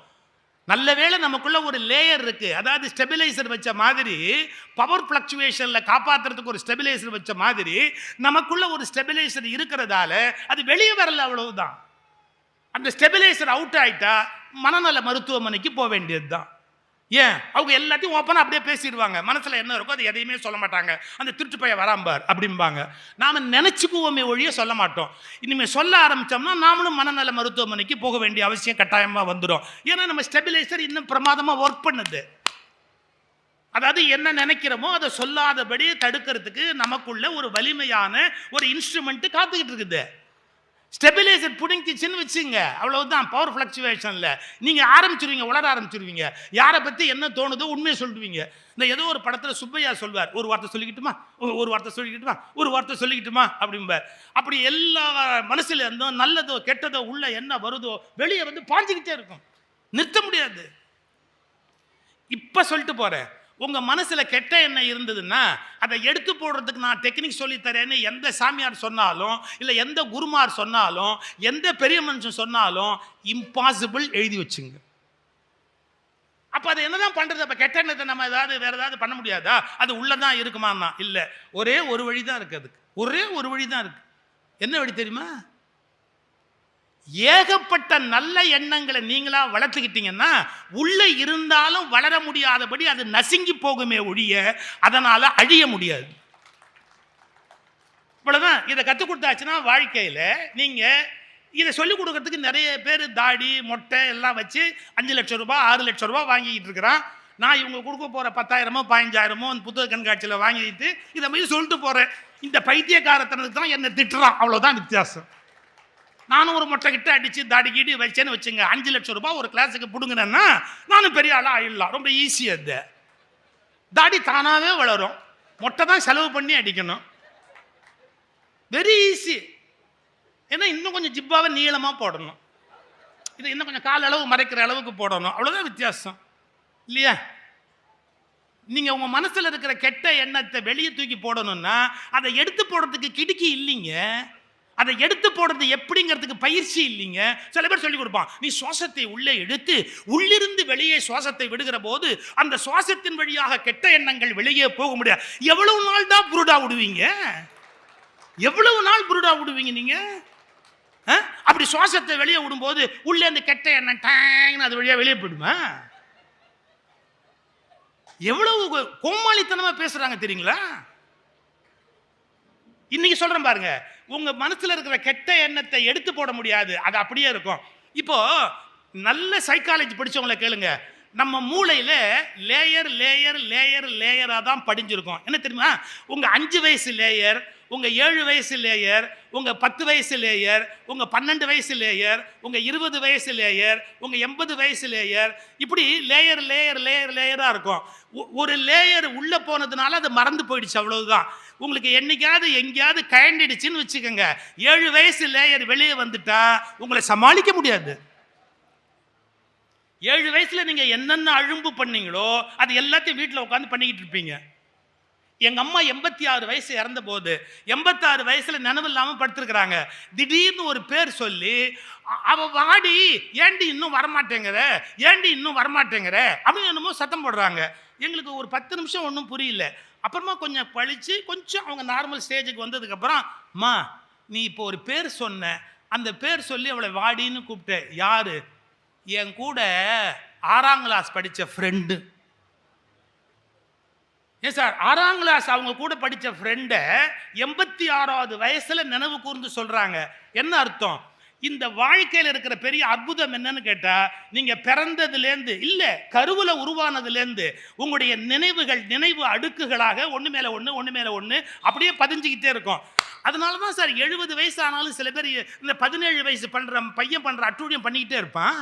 நல்ல வேளை நமக்குள்ள ஒரு லேயர் இருக்கு. அதாவது ஸ்டெபிலைசர் வச்ச மாதிரி, பவர் பிளக்சுவேஷன்ல காப்பாற்றுறதுக்கு ஒரு ஸ்டெபிலைசர் வச்ச மாதிரி நமக்குள்ள ஒரு ஸ்டெபிலைசர் இருக்கிறதால அது வெளியே வரல, அவ்வளவுதான். அந்த ஸ்டெபிலைசர் அவுட் ஆயிட்டா மனநல மருத்துவமனைக்கு போக வேண்டியது தான். ஏன்? அவங்க எல்லாத்தையும் ஓப்பனாக அப்படியே பேசிடுவாங்க. மனசில் என்ன இருக்கோ அது எதையுமே சொல்ல மாட்டாங்க. அந்த திருட்டு பைய வராம்பார் அப்படிம்பாங்க. நாம் நினச்சிக்குவோமே ஒழிய சொல்ல மாட்டோம். இனிமேல் சொல்ல ஆரம்பித்தோம்னா நாமளும் மனநல மருத்துவமனைக்கு போக வேண்டிய அவசியம் கட்டாயமாக வந்துடும். ஏன்னா நம்ம ஸ்டெபிலைசர் இன்னும் பிரமாதமாக ஒர்க் பண்ணுது. அதாவது என்ன நினைக்கிறோமோ அதை சொல்லாதபடி தடுக்கிறதுக்கு நமக்குள்ள ஒரு வலிமையான ஒரு இன்ஸ்ட்ருமெண்ட் காத்துக்கிட்டு இருக்குது. ஸ்டெபிலைசர் புடிங்கிச்சுன்னு வச்சுங்க, அவ்வளவுதான். பவர் ஃப்ளக்சுவேஷன்ல நீங்க ஆரம்பிச்சிருவீங்க, உளர ஆரம்பிச்சிருவீங்க. யாரை பத்தி என்ன தோணுதோ உண்மையை சொல்லுவீங்க. இந்த ஏதோ ஒரு படத்துல சுப்பையா சொல்வார், ஒரு வார்த்தை சொல்லிக்கிட்டுமா, ஒரு வார்த்தை சொல்லிக்கிட்டுமா, ஒரு வார்த்தை சொல்லிக்கிட்டுமா அப்படிம்பார். அப்படி எல்லா மனசுல இருந்தோ நல்லதோ கெட்டதோ உள்ள என்ன வருதோ வெளியே வந்து பாஞ்சுக்கிட்டே இருக்கும், நிறுத்த முடியாது. இப்ப சொல்லிட்டு போறேன், உங்க மனசுல கெட்ட எண்ணம் இருந்ததுன்னா அதை எடுத்து போடுறதுக்கு நான் டெக்னிக் சொல்லி தரேன்னு எந்த சாமியார் சொன்னாலும், இல்லை எந்த குருமார் சொன்னாலும், எந்த பெரிய மனுஷன் சொன்னாலும் இம்பாசிபிள் எழுதி வச்சுங்க. அப்ப அது என்னதான் பண்றது? அப்ப கெட்ட எண்ணத்தை நம்ம ஏதாவது வேற ஏதாவது பண்ண முடியாதா? அது உள்ளதான் இருக்குமான்னா இல்லை, ஒரே ஒரு வழிதான் இருக்கு. அதுக்கு ஒரே ஒரு வழிதான் இருக்கு. என்ன வழி தெரியுமா? ஏகப்பட்ட நல்ல எண்ணங்களை நீங்களா வளர்த்துக்கிட்டீங்கன்னா உள்ள இருந்தாலும் வளர முடியாதபடி அது நசுங்கி போகுமே ஒழிய அதனால அழிய முடியாது. இவ்வளவுதான். இதை கற்றுக் கொடுத்தாச்சுன்னா வாழ்க்கையில நீங்க இதை சொல்லிக் கொடுக்கறதுக்கு நிறைய பேர் தாடி மொட்டை எல்லாம் வச்சு 5 லட்சம் ரூபாய் 6 லட்சம் ரூபாய் வாங்கிட்டு இருக்கிறான். நான் இவங்க கொடுக்க போற 10,000மோ 15,000மோ அந்த புத்தக கண்காட்சியில் வாங்கிட்டு இதை மாதிரி சொல்லிட்டு போறேன். இந்த பைத்தியக்காரத்தனத்துக்கு தான் என்ன திட்டுறான், அவ்வளவுதான் வித்தியாசம். நானும் ஒரு மொட்டை கிட்ட அடிச்சு தாடி கீடி வச்சேன்னு வச்சுங்க, 5 லட்சம் ரூபாய் ஒரு கிளாஸுக்கு பிடுங்கினேன்னா நானும் பெரிய ஆளா ஆயிடலாம். ரொம்ப ஈஸி. அது தாடி தானாவே வளரும், மொட்டை தான் செலவு பண்ணி அடிக்கணும். Very easy. ஏன்னா இன்னும் கொஞ்சம் ஜிப்பாவை நீளமா போடணும். இதை இன்னும் கொஞ்சம் கால் அளவு மறைக்கிற அளவுக்கு போடணும், அவ்வளோதான் வித்தியாசம் இல்லையா? நீங்கள் உங்கள் மனசில் இருக்கிற கெட்ட எண்ணத்தை வெளியே தூக்கி போடணும்னா அதை எடுத்து போடுறதுக்கு கிடுக்கி இல்லைங்க, அதை எடுத்து போடுறது எப்படிங்கிறதுக்கு பயிற்சி இல்லைங்க. சில பேர் சொல்லி கொடுப்பான், நீ சுவாசத்தை உள்ளே எடுத்து உள்ளிருந்து வெளியே சுவாசத்தை விடுகிற போது அந்த சுவாசத்தின் வழியாக கெட்ட எண்ணங்கள் வெளியே போக முடியாது. எவ்வளவு நாள் தான் புருடா விடுவீங்க? எவ்வளவு நாள் புருடா விடுவீங்க நீங்க? அப்படி சுவாசத்தை வெளியே விடும்போது உள்ளே அந்த கெட்ட எண்ணம் டேங்னு அது வழியா வெளியே போயிடுமா? எவ்வளவு கோமாளித்தனமா பேசுறாங்க தெரியுங்களா? இன்னைக்கு சொல்றேன் பாருங்க, உங்க மனசுல இருக்கிற கெட்ட எண்ணத்தை எடுத்து போட முடியாது, அது அப்படியே இருக்கும். இப்போ நல்ல சைக்காலஜி படிச்சவங்களை கேளுங்க, நம்ம மூளையில லேயர் லேயர் லேயர் லேயரா தான் படிஞ்சிருக்கும். என்ன தெரியுமா? உங்க 5 வயசு லேயர், உங்க 7 வயசு லேயர், உங்க 10 வயசு லேயர், உங்க 12 வயசு லேயர், உங்க 20 வயசு லேயர், உங்க 80 வயசு லேயர், இப்படி லேயர் லேயர் லேயர் லேயரா இருக்கும். ஒரு லேயர் உள்ள போனதுனால அது மறந்து போயிடுச்சு, அவ்வளவுதான். உங்களுக்கு என்னைக்காவது எங்கேயாவது கயண்டிடுச்சுன்னு வச்சுக்கோங்க, 7 வயசு லேயர் வெளியே வந்துட்டா உங்களை சமாளிக்க முடியாது. 7 வயசுல நீங்க என்னென்ன அழும்பு பண்ணீங்களோ அது எல்லாத்தையும் வீட்டில் உட்காந்து பண்ணிக்கிட்டு இருப்பீங்க. எங்க அம்மா 86 வயசு இறந்த போது 86 வயசுல நினைவு இல்லாம படுத்திருக்கிறாங்க. திடீர்னு ஒரு பேர் சொல்லி, அவ வாடி, ஏண்டி இன்னும் வரமாட்டேங்கிற, ஏண்டி இன்னும் வரமாட்டேங்கிற அப்படின்னு என்னமோ சத்தம் போடுறாங்க. எங்களுக்கு ஒரு 10 நிமிஷம் ஒன்றும் புரியல. அப்புறமா கொஞ்சம் பழிச்சு கொஞ்சம் அவங்க நார்மல் ஸ்டேஜுக்கு வந்ததுக்கு அப்புறம், அம்மா நீ இப்போ ஒரு பேர் சொன்ன, அந்த பேர் சொல்லி அவளை வாடின்னு கூப்பிட்ட, யாரு? என் கூட 6ஆம் கிளாஸ் படித்த ஃப்ரெண்டு. ஏன் சார், 6ஆம் கிளாஸ் அவங்க கூட படித்த ஃப்ரெண்டை 86வது வயசுல நினைவு கூர்ந்து சொல்றாங்க. என்ன அர்த்தம்? இந்த வாழ்க்கையில் இருக்கிற பெரிய அற்புதம் என்னன்னு கேட்டா, நீங்க பிறந்ததுலேருந்து இல்ல கருவுல உருவானதுலேருந்து உங்களுடைய நினைவுகள் நினைவு அடுக்குகளாக ஒன்று மேல ஒன்று ஒன்று மேல ஒன்று அப்படியே பதிஞ்சுக்கிட்டே இருக்கும். அதனால தான் சார் 70 வயசு ஆனாலும் சில பேர் இந்த 17 வயசு பையன் பண்ற அட்டூழியம் பண்ணிக்கிட்டே இருப்பான்.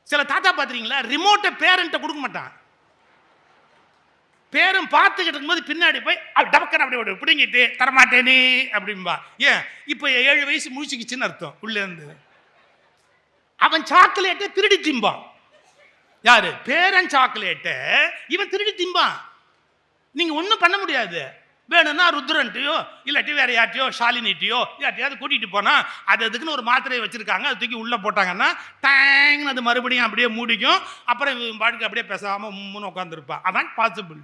சில தாத்தா பார்த்துறீங்களா, ரிமோட்டை பேரண்ட்டை கொடுக்க மாட்டான். பேரும் பார்த்துக்கிட்டு இருக்கும்போது பின்னாடி போய் டபக்கன் அப்படி பிடிங்கிட்டு தரமாட்டேனே அப்படின்பா. ஏன்? இப்போ 7 வயசு முடிச்சுக்கிச்சுன்னு அர்த்தம். உள்ள இருந்து அவன் சாக்லேட்டை திருடி திம்பான். யாரு? பேரன் சாக்லேட்டை இவன் திருடி திம்பான். நீங்க ஒன்றும் பண்ண முடியாது. வேணும்னா ருத்ரன்ட்டையோ இல்லாட்டி வேற யார்ட்டையோ ஷாலினிட்டையோ யார்ட்டையாவது கூட்டிகிட்டு போனால் அதுக்குன்னு ஒரு மாத்திரையை வச்சுருக்காங்க, அது தூக்கி உள்ளே போட்டாங்கன்னா டேங்னு அது மறுபடியும் அப்படியே மூடிக்கும். அப்புறம் பாட்டுக்கு அப்படியே பேசாமல் முன்னு உட்காந்துருப்பான். அதான் பாசிபிள்.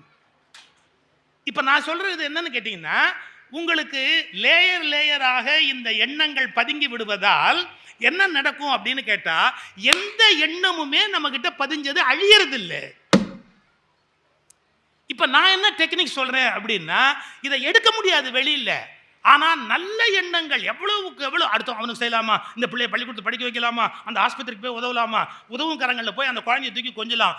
இப்போ நான் சொல்கிறது என்னன்னு கேட்டிங்கன்னா, உங்களுக்கு லேயர் லேயராக இந்த எண்ணங்கள் பதுங்கி விடுவதால் என்ன நடக்கும் அப்படின்னு கேட்டால், எந்த எண்ணமுமே நம்மக்கிட்ட பதிஞ்சது அழியறது இல்லை. இப்போ நான் என்ன டெக்னிக் சொல்கிறேன் அப்படின்னா, இதை எடுக்க முடியாது வெளியில். ஆனால் நல்ல எண்ணங்கள் எவ்வளவுக்கு எவ்வளோ அடுத்த அவனுக்கு செய்யலாமா, இந்த பிள்ளையை பள்ளிக்கூடத்தை படிக்க வைக்கலாமா, அந்த ஆஸ்பத்திரிக்கு போய் உதவலாமா, உதவும் கரங்களில் போய் அந்த குழந்தையை தூக்கி கொஞ்சலாம்.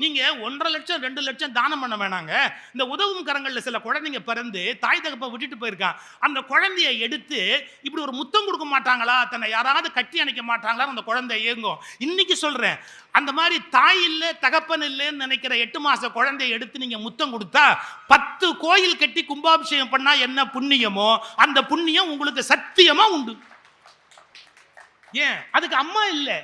நீங்கள் 1.5 லட்சம் 2 லட்சம் தானம் பண்ண வேணாங்க. இந்த உதவும் கரங்களில் சில குழந்தைங்க பிறந்து தாய் தகப்பை விட்டுட்டு போயிருக்கான். அந்த குழந்தையை எடுத்து இப்படி ஒரு முத்தம் கொடுக்க மாட்டாங்களா, தன்னை யாராவது கட்டி அணைக்க மாட்டாங்களா, அந்த குழந்தை ஏங்கும். இன்னைக்கு சொல்கிறேன், அந்த மாதிரி தாய் இல்லை தகப்பன் இல்லைன்னு நினைக்கிற 8 மாச குழந்தையை எடுத்து நீங்கள் முத்தம் கொடுத்தா 10 கோயில் கட்டி கும்பாபிஷேகம் பண்ணா என்ன புண்ணியமோ அந்த புண்ணியம் உங்களுக்கு சத்தியமா உண்டு. ஏன்? அதுக்கு அம்மா இல்லை,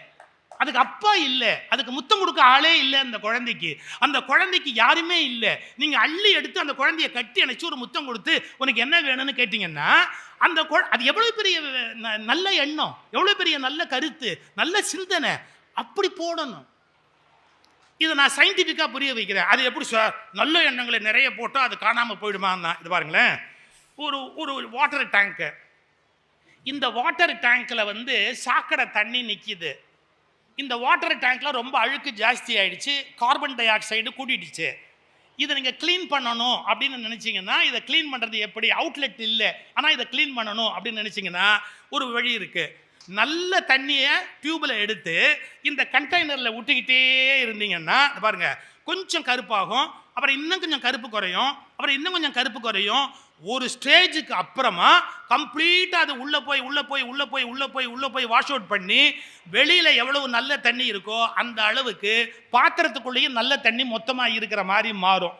அதுக்கு அப்பா இல்லை, அதுக்கு முத்தம் கொடுக்க ஆளே இல்லை. அந்த குழந்தைக்கு யாருமே இல்லை. நீங்க அள்ளி எடுத்து அந்த குழந்தைய கட்டி அணைச்சு ஒரு முத்தம் கொடுத்து உனக்கு என்ன வேணும்னு கேட்டீங்கன்னா, அது எவ்வளவு பெரிய நல்ல எண்ணம், எவ்வளவு பெரிய நல்ல கருத்து, நல்ல சிந்தனை. அப்படி போடணும். இதை நான் சயின்டிஃபிக்காக புரிய வைக்கிறேன். அது எப்படி சார், நல்ல எண்ணங்களை நிறைய போட்டால் அது காணாமல் போயிடுமான்னா, இது பாருங்களேன், ஒரு வாட்டர் டேங்க்கு. இந்த வாட்டர் டேங்க்கில் சாக்கடை தண்ணி நிற்கிது. இந்த வாட்டர் டேங்க்கில் ரொம்ப அழுக்கு ஜாஸ்தி ஆயிடுச்சு, கார்பன் டை ஆக்சைடு கூட்டிடுச்சு. இதை நீங்கள் க்ளீன் பண்ணணும் அப்படின்னு நினச்சிங்கன்னா, இதை க்ளீன் பண்ணுறது எப்படி? அவுட்லெட் இல்லை, ஆனால் இதை க்ளீன் பண்ணணும் அப்படின்னு நினச்சிங்கன்னா ஒரு வழி இருக்குது. நல்ல தண்ணியை டியூபில் எடுத்து இந்த கண்டெய்னரில் விட்டுக்கிட்டே இருந்தீங்கன்னா பாருங்க, கொஞ்சம் கருப்பாகும், அப்புறம் இன்னும் கொஞ்சம் கருப்பு குறையும், அப்புறம் இன்னும் கொஞ்சம் கருப்பு குறையும். ஒரு ஸ்டேஜுக்கு அப்புறமா கம்ப்ளீட்டாக அது உள்ளே போய் வாஷ் அவுட் பண்ணி வெளியில் எவ்வளவு நல்ல தண்ணி இருக்கோ அந்த அளவுக்கு பாத்திரத்துக்குள்ளேயும் நல்ல தண்ணி மொத்தமாக இருக்கிற மாதிரி மாறும்.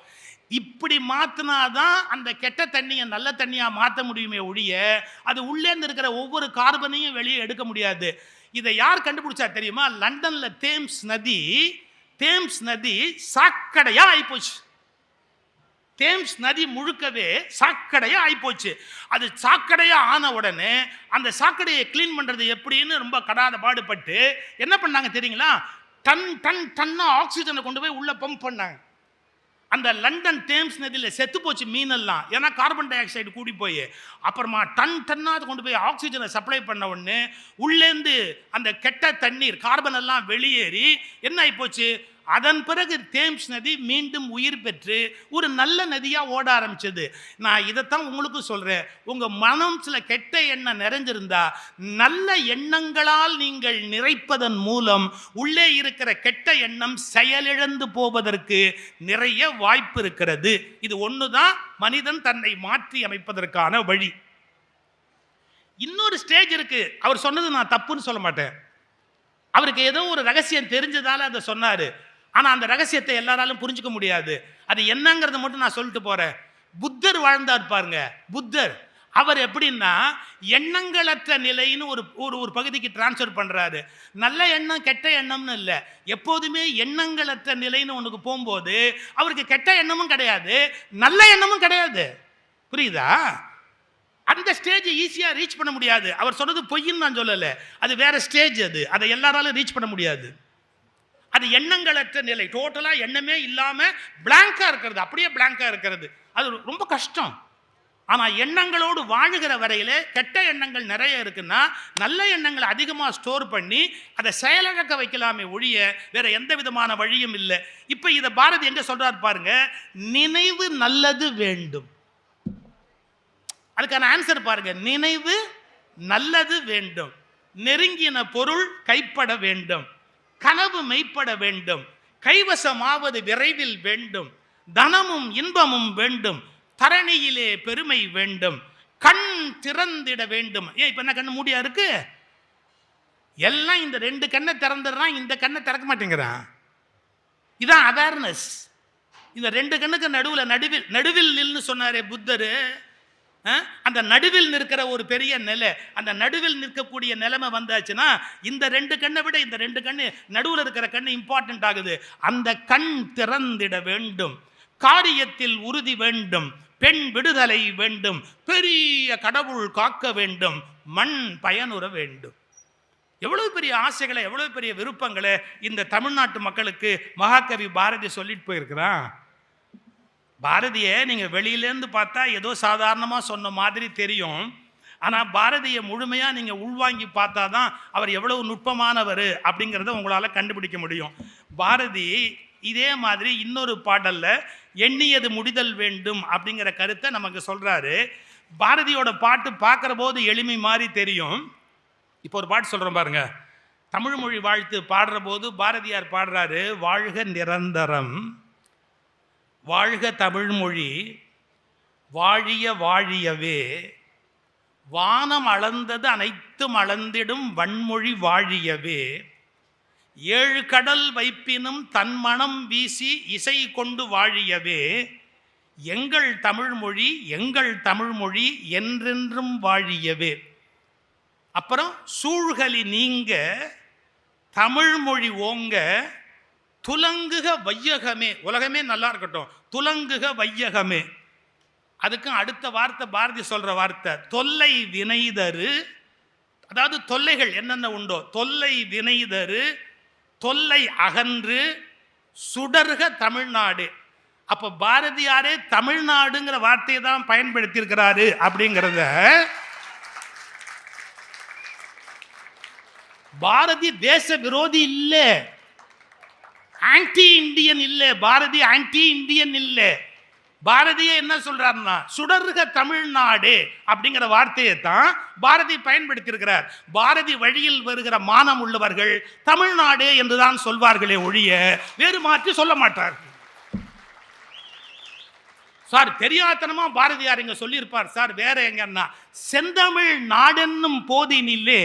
இப்படி மாத்தினாதான் அந்த கெட்ட தண்ணியை நல்ல தண்ணியா மாற்ற முடியுமே ஒழிய அது உள்ளேந்து இருக்கிற ஒவ்வொரு கார்பனையும் வெளியே எடுக்க முடியாது. இதை யார் கண்டுபிடிச்சா தெரியுமா? லண்டன்ல தேம்ஸ் நதி சாக்கடையா ஆயிப்போச்சு. தேம்ஸ் நதி முழுக்கவே சாக்கடையா ஆயிப்போச்சு. அது சாக்கடையா ஆன உடனே அந்த சாக்கடையை கிளீன் பண்றது எப்படின்னு ரொம்ப கடாத பாடுபட்டு என்ன பண்ணாங்க தெரியுங்களா? டன்னா ஆக்சிஜனை கொண்டு போய் உள்ள பம்ப் பண்ணாங்க. அந்த லண்டன் தேம்ஸ் நதியில் செத்து போச்சு மீனெல்லாம், ஏன்னா கார்பன் டை ஆக்சைடு கூடி போய். அப்புறமா டன்னா கொண்டு போய் ஆக்சிஜனை சப்ளை பண்ண உடனே உள்ளேந்து அந்த கெட்ட தண்ணீர் கார்பன் எல்லாம் வெளியேறி என்ன ஆயிப்போச்சு? அதன் பிறகு தேம்ஸ் நதி மீண்டும் உயிர் பெற்று ஒரு நல்ல நதியா ஓட ஆரம்பிச்சது. நான் இதைத்தான் உங்களுக்கு சொல்றேன். உங்க மனம் சில கெட்ட எண்ணம் நிறைஞ்சிருந்தா நல்ல எண்ணங்களால் நீங்கள் நிறைப்பதன் மூலம் உள்ளே இருக்கிற கெட்ட எண்ணம் செயலிழந்து போவதற்கு நிறைய வாய்ப்பு இருக்கிறது. இது ஒண்ணுதான் மனிதன் தன்னை மாற்றி அமைப்பதற்கான வழி. இன்னொரு ஸ்டேஜ் இருக்கு. அவர் சொன்னது நான் தப்புன்னு சொல்ல மாட்டேன். அவருக்கு ஏதோ ஒரு ரகசியம் தெரிஞ்சதால அதை சொன்னாரு. ஆனா அந்த ரகசியத்தை எல்லாராலும் புரிஞ்சுக்க முடியாது. அது என்னங்கிறத மட்டும் நான் சொல்லிட்டு போறேன். புத்தர் வாழ்ந்தார் பாருங்க. புத்தர் அவர் எப்படின்னா எண்ணங்களற்ற நிலைன்னு ஒரு பகுதிக்கு டிரான்ஸ்ஃபர் பண்றாரு. நல்ல எண்ணம் கெட்ட எண்ணம்னு இல்லை, எப்போதுமே எண்ணங்களற்ற நிலைன்னு ஒண்ணுக்கு போகும்போது அவருக்கு கெட்ட எண்ணமும் கிடையாது, நல்ல எண்ணமும் கிடையாது. புரியுதா? அந்த ஸ்டேஜ் ஈஸியா ரீச் பண்ண முடியாது. அவர் சொன்னது பொய்ன்னு நான் சொல்லல, அது வேற ஸ்டேஜ். அதை எல்லாராலும் ரீச் பண்ண முடியாது. அது எண்ணங்களற்ற நிலை, டோட்டலா எண்ணமே இல்லாம பிளாங்கா இருக்கிறது, அப்படியே பிளாங்கா இருக்கிறது. அது ரொம்ப கஷ்டம். ஆனா எண்ணங்களோடு வாழுகிற வரையில கெட்ட எண்ணங்கள் நிறைய இருக்குன்னா நல்ல எண்ணங்களை அதிகமா ஸ்டோர் பண்ணி அதை செயலிழக்க வைக்கலாமே ஒழிய வேற எந்த விதமான வழியும் இல்லை. இப்ப இத பாரதி எங்க சொல்றாரு பாருங்க, நினைவு நல்லது வேண்டும். அதுக்கான ஆன்சர் பாருங்க, நினைவு நல்லது வேண்டும், நெருங்கின பொருள் கைப்பட வேண்டும், கனவு மெய்ப்பட வேண்டும், கைவசமாவது விரைவில் வேண்டும், தனமும் இன்பமும் வேண்டும், தரணியிலே பெருமை வேண்டும், கண் திறந்திட வேண்டும். ஏன் இப்ப என்ன கண்ணு மூடியா இருக்கு? எல்லாம் இந்த ரெண்டு கண்ணை திறந்துடுறான், இந்த கண்ணை திறக்க மாட்டேங்கிறான். இதான் அவேர்னஸ். இந்த ரெண்டு கண்ணுக்கு நடுவில் நில்னு சொன்னாரே புத்தர். அந்த நடுவில் நிற்கிற ஒரு பெரிய நிலை, அந்த நடுவில் நிற்கக்கூடிய நிலைமை வந்தாச்சுன்னா இந்த ரெண்டு கண்ணை விட இந்த ரெண்டு கண்ணு நடுவில் இருக்கிற கண்ணு இம்பார்ட்டன்ட் ஆகுது. அந்த கண் திறந்திட வேண்டும், காரியத்தில் உறுதி வேண்டும், பெண் விடுதலை வேண்டும், பெரிய கடவுள் காக்க வேண்டும், மண் பயனுற வேண்டும். எவ்வளவு பெரிய ஆசைகளை, எவ்வளவு பெரிய விருப்பங்களை இந்த தமிழ்நாட்டு மக்களுக்கு மகாகவி பாரதி சொல்லிட்டு போயிருக்கிறான். பாரதியை நீங்கள் வெளியிலேருந்து பார்த்தா ஏதோ சாதாரணமாக சொன்ன மாதிரி தெரியும். ஆனால் பாரதியை முழுமையாக நீங்கள் உள்வாங்கி பார்த்தா தான் அவர் எவ்வளவு நுட்பமானவர் அப்படிங்கிறத உங்களால் கண்டுபிடிக்க முடியும். பாரதி இதே மாதிரி இன்னொரு பாடலில் எண்ணியது முடிதல் வேண்டும் அப்படிங்கிற கருத்தை நமக்கு சொல்கிறாரு. பாரதியோட பாட்டு பார்க்குற போது எளிமை மாதிரி தெரியும். இப்போ ஒரு பாட்டு சொல்கிறோம் பாருங்க. தமிழ் மொழி வாழ்த்து பாடுற போது பாரதியார் பாடுறாரு, வாழ்க நிரந்தரம், வாழ்க தமிழ்மொழி, வாழிய வாழியவே, வானம் அளந்தது அனைத்தும் அளந்திடும் வன்மொழி வாழியவே, ஏழு கடல் வைப்பினும் தன்மணம் வீசி இசை கொண்டு வாழியவே, எங்கள் தமிழ்மொழி எங்கள் தமிழ்மொழி என்றென்றும் வாழியவே. அப்புறம் சூழ்கலி நீங்க தமிழ்மொழி ஓங்க, துலங்குக வையகமே, உலகமே நல்லா இருக்கட்டும், துலங்குக வையகமே. அதுக்கும் அடுத்த வார்த்தை பாரதி சொல்ற வார்த்தை, தொல்லை வினைதரு, அதாவது தொல்லைகள் என்னென்ன உண்டோ தொல்லை வினைதரு, தொல்லை அகன்று, சுடர்க தமிழ்நாடு. அப்ப பாரதியாரே தமிழ்நாடுங்கிற வார்த்தையை தான் பயன்படுத்தி இருக்கிறாரு அப்படிங்கிறத பாரதி தேச விரோதி இல்லை, ஆன்டி இந்தியன் இல்லை. பாரதி ஆன்டி இந்தியன் இல்லை. பாரதியே என்ன சொல்றாருன்னா சுடர்க தமிழ்நாடு அப்படிங்கிற வார்த்தையை தான் பாரதி பயன்படுத்தி இருக்கிறார். பாரதி வழியில் வருகிற மானம் உள்ளவர்கள் தமிழ்நாடு என்றுதான் சொல்வார்களே ஒழிய வேறு மாற்றி சொல்ல மாட்டார்கள். சார் தெரியாதனமா பாரதியார் இங்க சொல்லியிருப்பார் சார், வேற எங்கன்னா செந்தமிழ் நாடென்னும் போதினிலே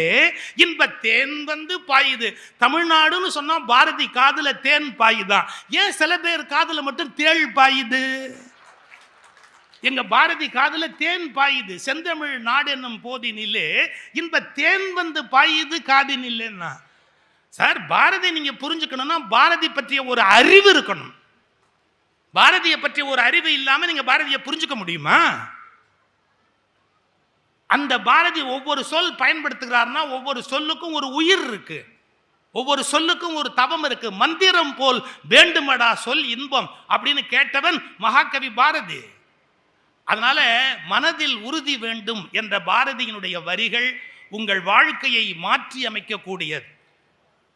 இன்ப தேன் வந்து பாயுது. தமிழ்நாடுன்னு சொன்னா பாரதி காதுல தேன் பாயுதான். ஏன் சில பேர் காதுல மட்டும் தேள் பாயுது? எங்க பாரதி காதுல தேன் பாயுது, செந்தமிழ் நாடு என்னும் போதினிலே இன்ப தேன் வந்து பாயுது காதினில்லைன்னா. சார், பாரதி நீங்க புரிஞ்சுக்கணும்னா பாரதி பற்றிய ஒரு அறிவு இருக்கணும். பாரதியை பற்றிய ஒரு அறிவு இல்லாம நீங்க பாரதியை புரிஞ்சுக்க முடியுமா? அந்த பாரதி ஒவ்வொரு சொல் பயன்படுத்துகிறார்னா ஒவ்வொரு சொல்லுக்கும் ஒரு உயிர் இருக்கு, ஒவ்வொரு சொல்லுக்கும் ஒரு தவம் இருக்கு. மந்திரம் போல் வேண்டுமடா சொல் இன்பம் அப்படின்னு கேட்டவன் மகாகவி பாரதி. அதனால மனதில் உறுதி வேண்டும் என்ற பாரதியினுடைய வரிகள் உங்கள் வாழ்க்கையை மாற்றி அமைக்கக்கூடியது.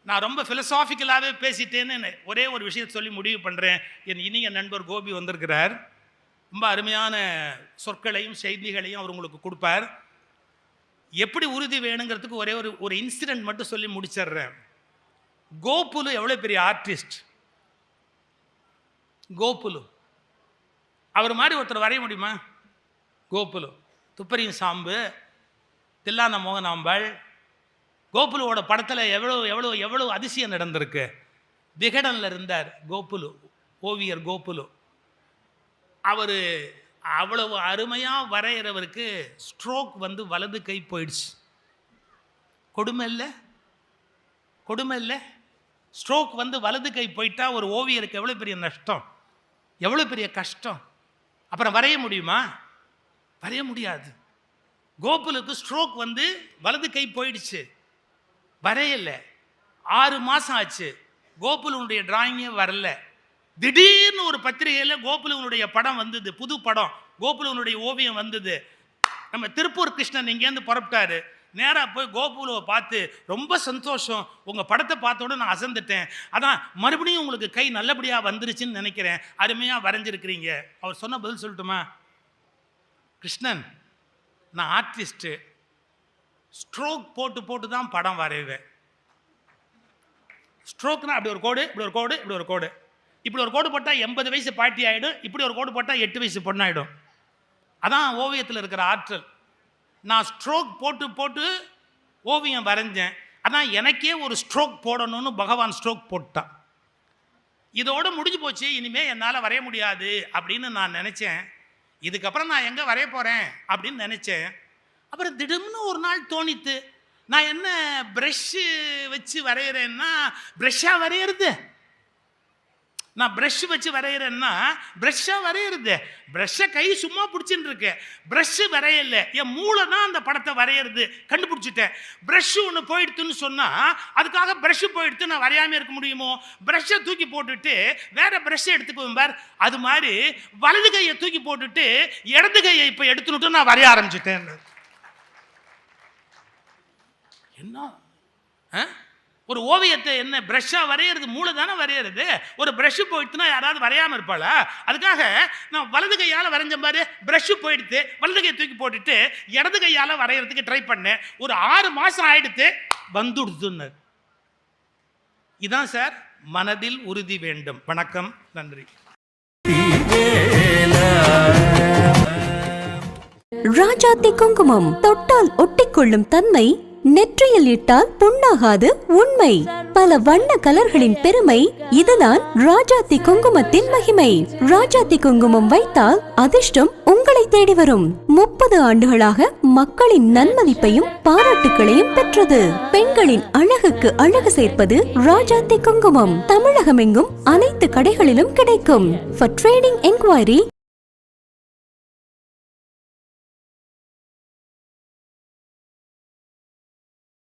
நான் ரொம்ப பிலசாபிக்கலாகவே பேசிட்டேன்னு ஒரே ஒரு விஷயத்தை சொல்லி முடிவு பண்ணுறேன். என் இனிய நண்பர் கோபி வந்திருக்கிறார். ரொம்ப அருமையான சொற்களையும் செய்திகளையும் அவர் உங்களுக்கு கொடுப்பார். எப்படி உறுதி வேணுங்கிறதுக்கு ஒரே ஒரு இன்சிடென்ட் மட்டும் சொல்லி முடிச்சிடுறேன். கோகுலு எவ்வளோ பெரிய ஆர்டிஸ்ட். கோகுலு அவர் மாதிரி ஒருத்தர் வரைய முடியுமா? கோகுலு, துப்பறியும் சாம்பு, தில்லான மோகனாம்பாள், கோகுலுவோட படத்தில் எவ்வளோ எவ்வளோ எவ்வளோ அதிசயம் நடந்திருக்கு. விகடனில் இருந்தார் கோகுலு, ஓவியர் கோகுலு. அவர் அவ்வளவு அருமையாக வரைகிறவருக்கு ஸ்ட்ரோக் வந்து வலது கை போயிடுச்சு. கொடுமை இல்லை? கொடுமை இல்லை? ஸ்ட்ரோக் வந்து வலது கை போயிட்டா ஒரு ஓவியருக்கு எவ்வளோ பெரிய நஷ்டம், எவ்வளோ பெரிய கஷ்டம். அப்புறம் வரைய முடியுமா? வரைய முடியாது. கோகுலுக்கு ஸ்ட்ரோக் வந்து வலது கை போயிடுச்சு, வரையல. 6 மாதம் ஆச்சு, கோகுலுடைய டிராயிங்கே வரல. திடீர்னு ஒரு பத்திரிகையில் கோகுலுடைய படம் வந்தது, புது படம், கோகுலுடைய ஓவியம் வந்தது. நம்ம திருப்பூர் கிருஷ்ணன் இங்கேருந்து புறப்பட்டாரு. நேராக போய் கோகுலுவை பார்த்து, ரொம்ப சந்தோஷம், உங்கள் படத்தை பார்த்தோட நான் அசந்துட்டேன், அதான் மறுபடியும் உங்களுக்கு கை நல்லபடியாக வந்துருச்சுன்னு நினைக்கிறேன், அருமையாக வரைஞ்சிருக்கிறீங்க. அவர் சொன்ன பதில் சொல்லட்டுமா? கிருஷ்ணன், நான் ஆர்டிஸ்ட்டு, ஸ்ட்ரோக் போட்டு போட்டு தான் படம் வரைவேன். ஸ்ட்ரோக்னா அப்படி ஒரு கோடு, இப்படி ஒரு கோடு, இப்படி ஒரு கோடு, இப்படி ஒரு கோடு போட்டால் 80 வயசு பாட்டி ஆகிடும், இப்படி ஒரு கோடு போட்டால் 8 வயசு பொண்ணாயிடும். அதான் ஓவியத்தில் இருக்கிற ஆற்றல். நான் ஸ்ட்ரோக் போட்டு போட்டு ஓவியம் வரைஞ்சேன், அதான் எனக்கே ஒரு ஸ்ட்ரோக் போடணும்னு பகவான் ஸ்ட்ரோக் போட்டான். இதோடு முடிஞ்சு போச்சு, இனிமேல் என்னால் வரைய முடியாது அப்படின்னு நான் நினச்சேன். இதுக்கப்புறம் நான் எங்கே வரைய போகிறேன் அப்படின்னு நினச்சேன். அப்புறம் திடீர்னு ஒரு நாள் தோணித்து, நான் என்ன ப்ரெஷ்ஷு வச்சு வரைகிறேன்னா ப்ரெஷ்ஷாக வரைகிறது, நான் ப்ரெஷ் வச்சு வரைகிறேன்னா ப்ரெஷ்ஷாக வரைகிறது. ப்ரெஷ்ஷை கை சும்மா பிடிச்சின்னு இருக்கேன், ப்ரெஷ்ஷு வரையலை. என் மூளை தான் அந்த படத்தை வரைகிறது கண்டுபிடிச்சிட்டேன். ப்ரெஷ்ஷு ஒன்று போயிடுத்துன்னு சொன்னால் அதுக்காக ப்ரெஷ்ஷு போயிடுத்து நான் வரையாமல் இருக்க முடியுமோ? ப்ரெஷ்ஷை தூக்கி போட்டுட்டு வேறு ப்ரெஷ்ஷை எடுத்துக்குவேன் பார், அது மாதிரி வலது கையை தூக்கி போட்டுட்டு இடது கையை இப்போ எடுத்துனுட்டு நான் வரைய ஆரம்பிச்சிட்டேன். என்ன ஒரு ஓவியத்தை என்ன ப்ரெஷ்ஷாக வரைகிறது? மூளை தானே வரைகிறது. ஒரு ப்ரெஷ்ஷு போயிடுச்சுன்னா யாராவது வரையாமல் இருப்பாளா? அதுக்காக நான் வலது கையால் வரைஞ்ச மாதிரி ப்ரெஷ்ஷு போயிடுத்து, வலது கையை தூக்கி போட்டுட்டு இடது கையால் வரைகிறதுக்கு ட்ரை பண்ணேன். ஒரு 6 மாதம் ஆயிடுத்து, வந்துடுதுன்னு. இதான் சார் மனதில் உறுதி வேண்டும். வணக்கம், நன்றி. ராஜாத்தி குங்குமம் தொட்டால் ஒட்டிக்கொள்ளும் தன்மை, நெற்றியில் இட்டால் புண்ணாகாது உண்மை. பல வண்ண கலர்களின் பெருமை, இதுதான் ராஜாத்தி குங்குமத்தின் மகிமை. ராஜாத்தி குங்குமம் வைத்தால் அதிர்ஷ்டம் உங்களை தேடி வரும். 30 ஆண்டுகளாக மக்களின் நன்மதிப்பையும் பாராட்டுகளையும் பெற்றது. பெண்களின் அழகுக்கு அழகு சேர்ப்பது ராஜாத்தி குங்குமம். தமிழகமெங்கும் அனைத்து கடைகளிலும் கிடைக்கும். For trading enquiry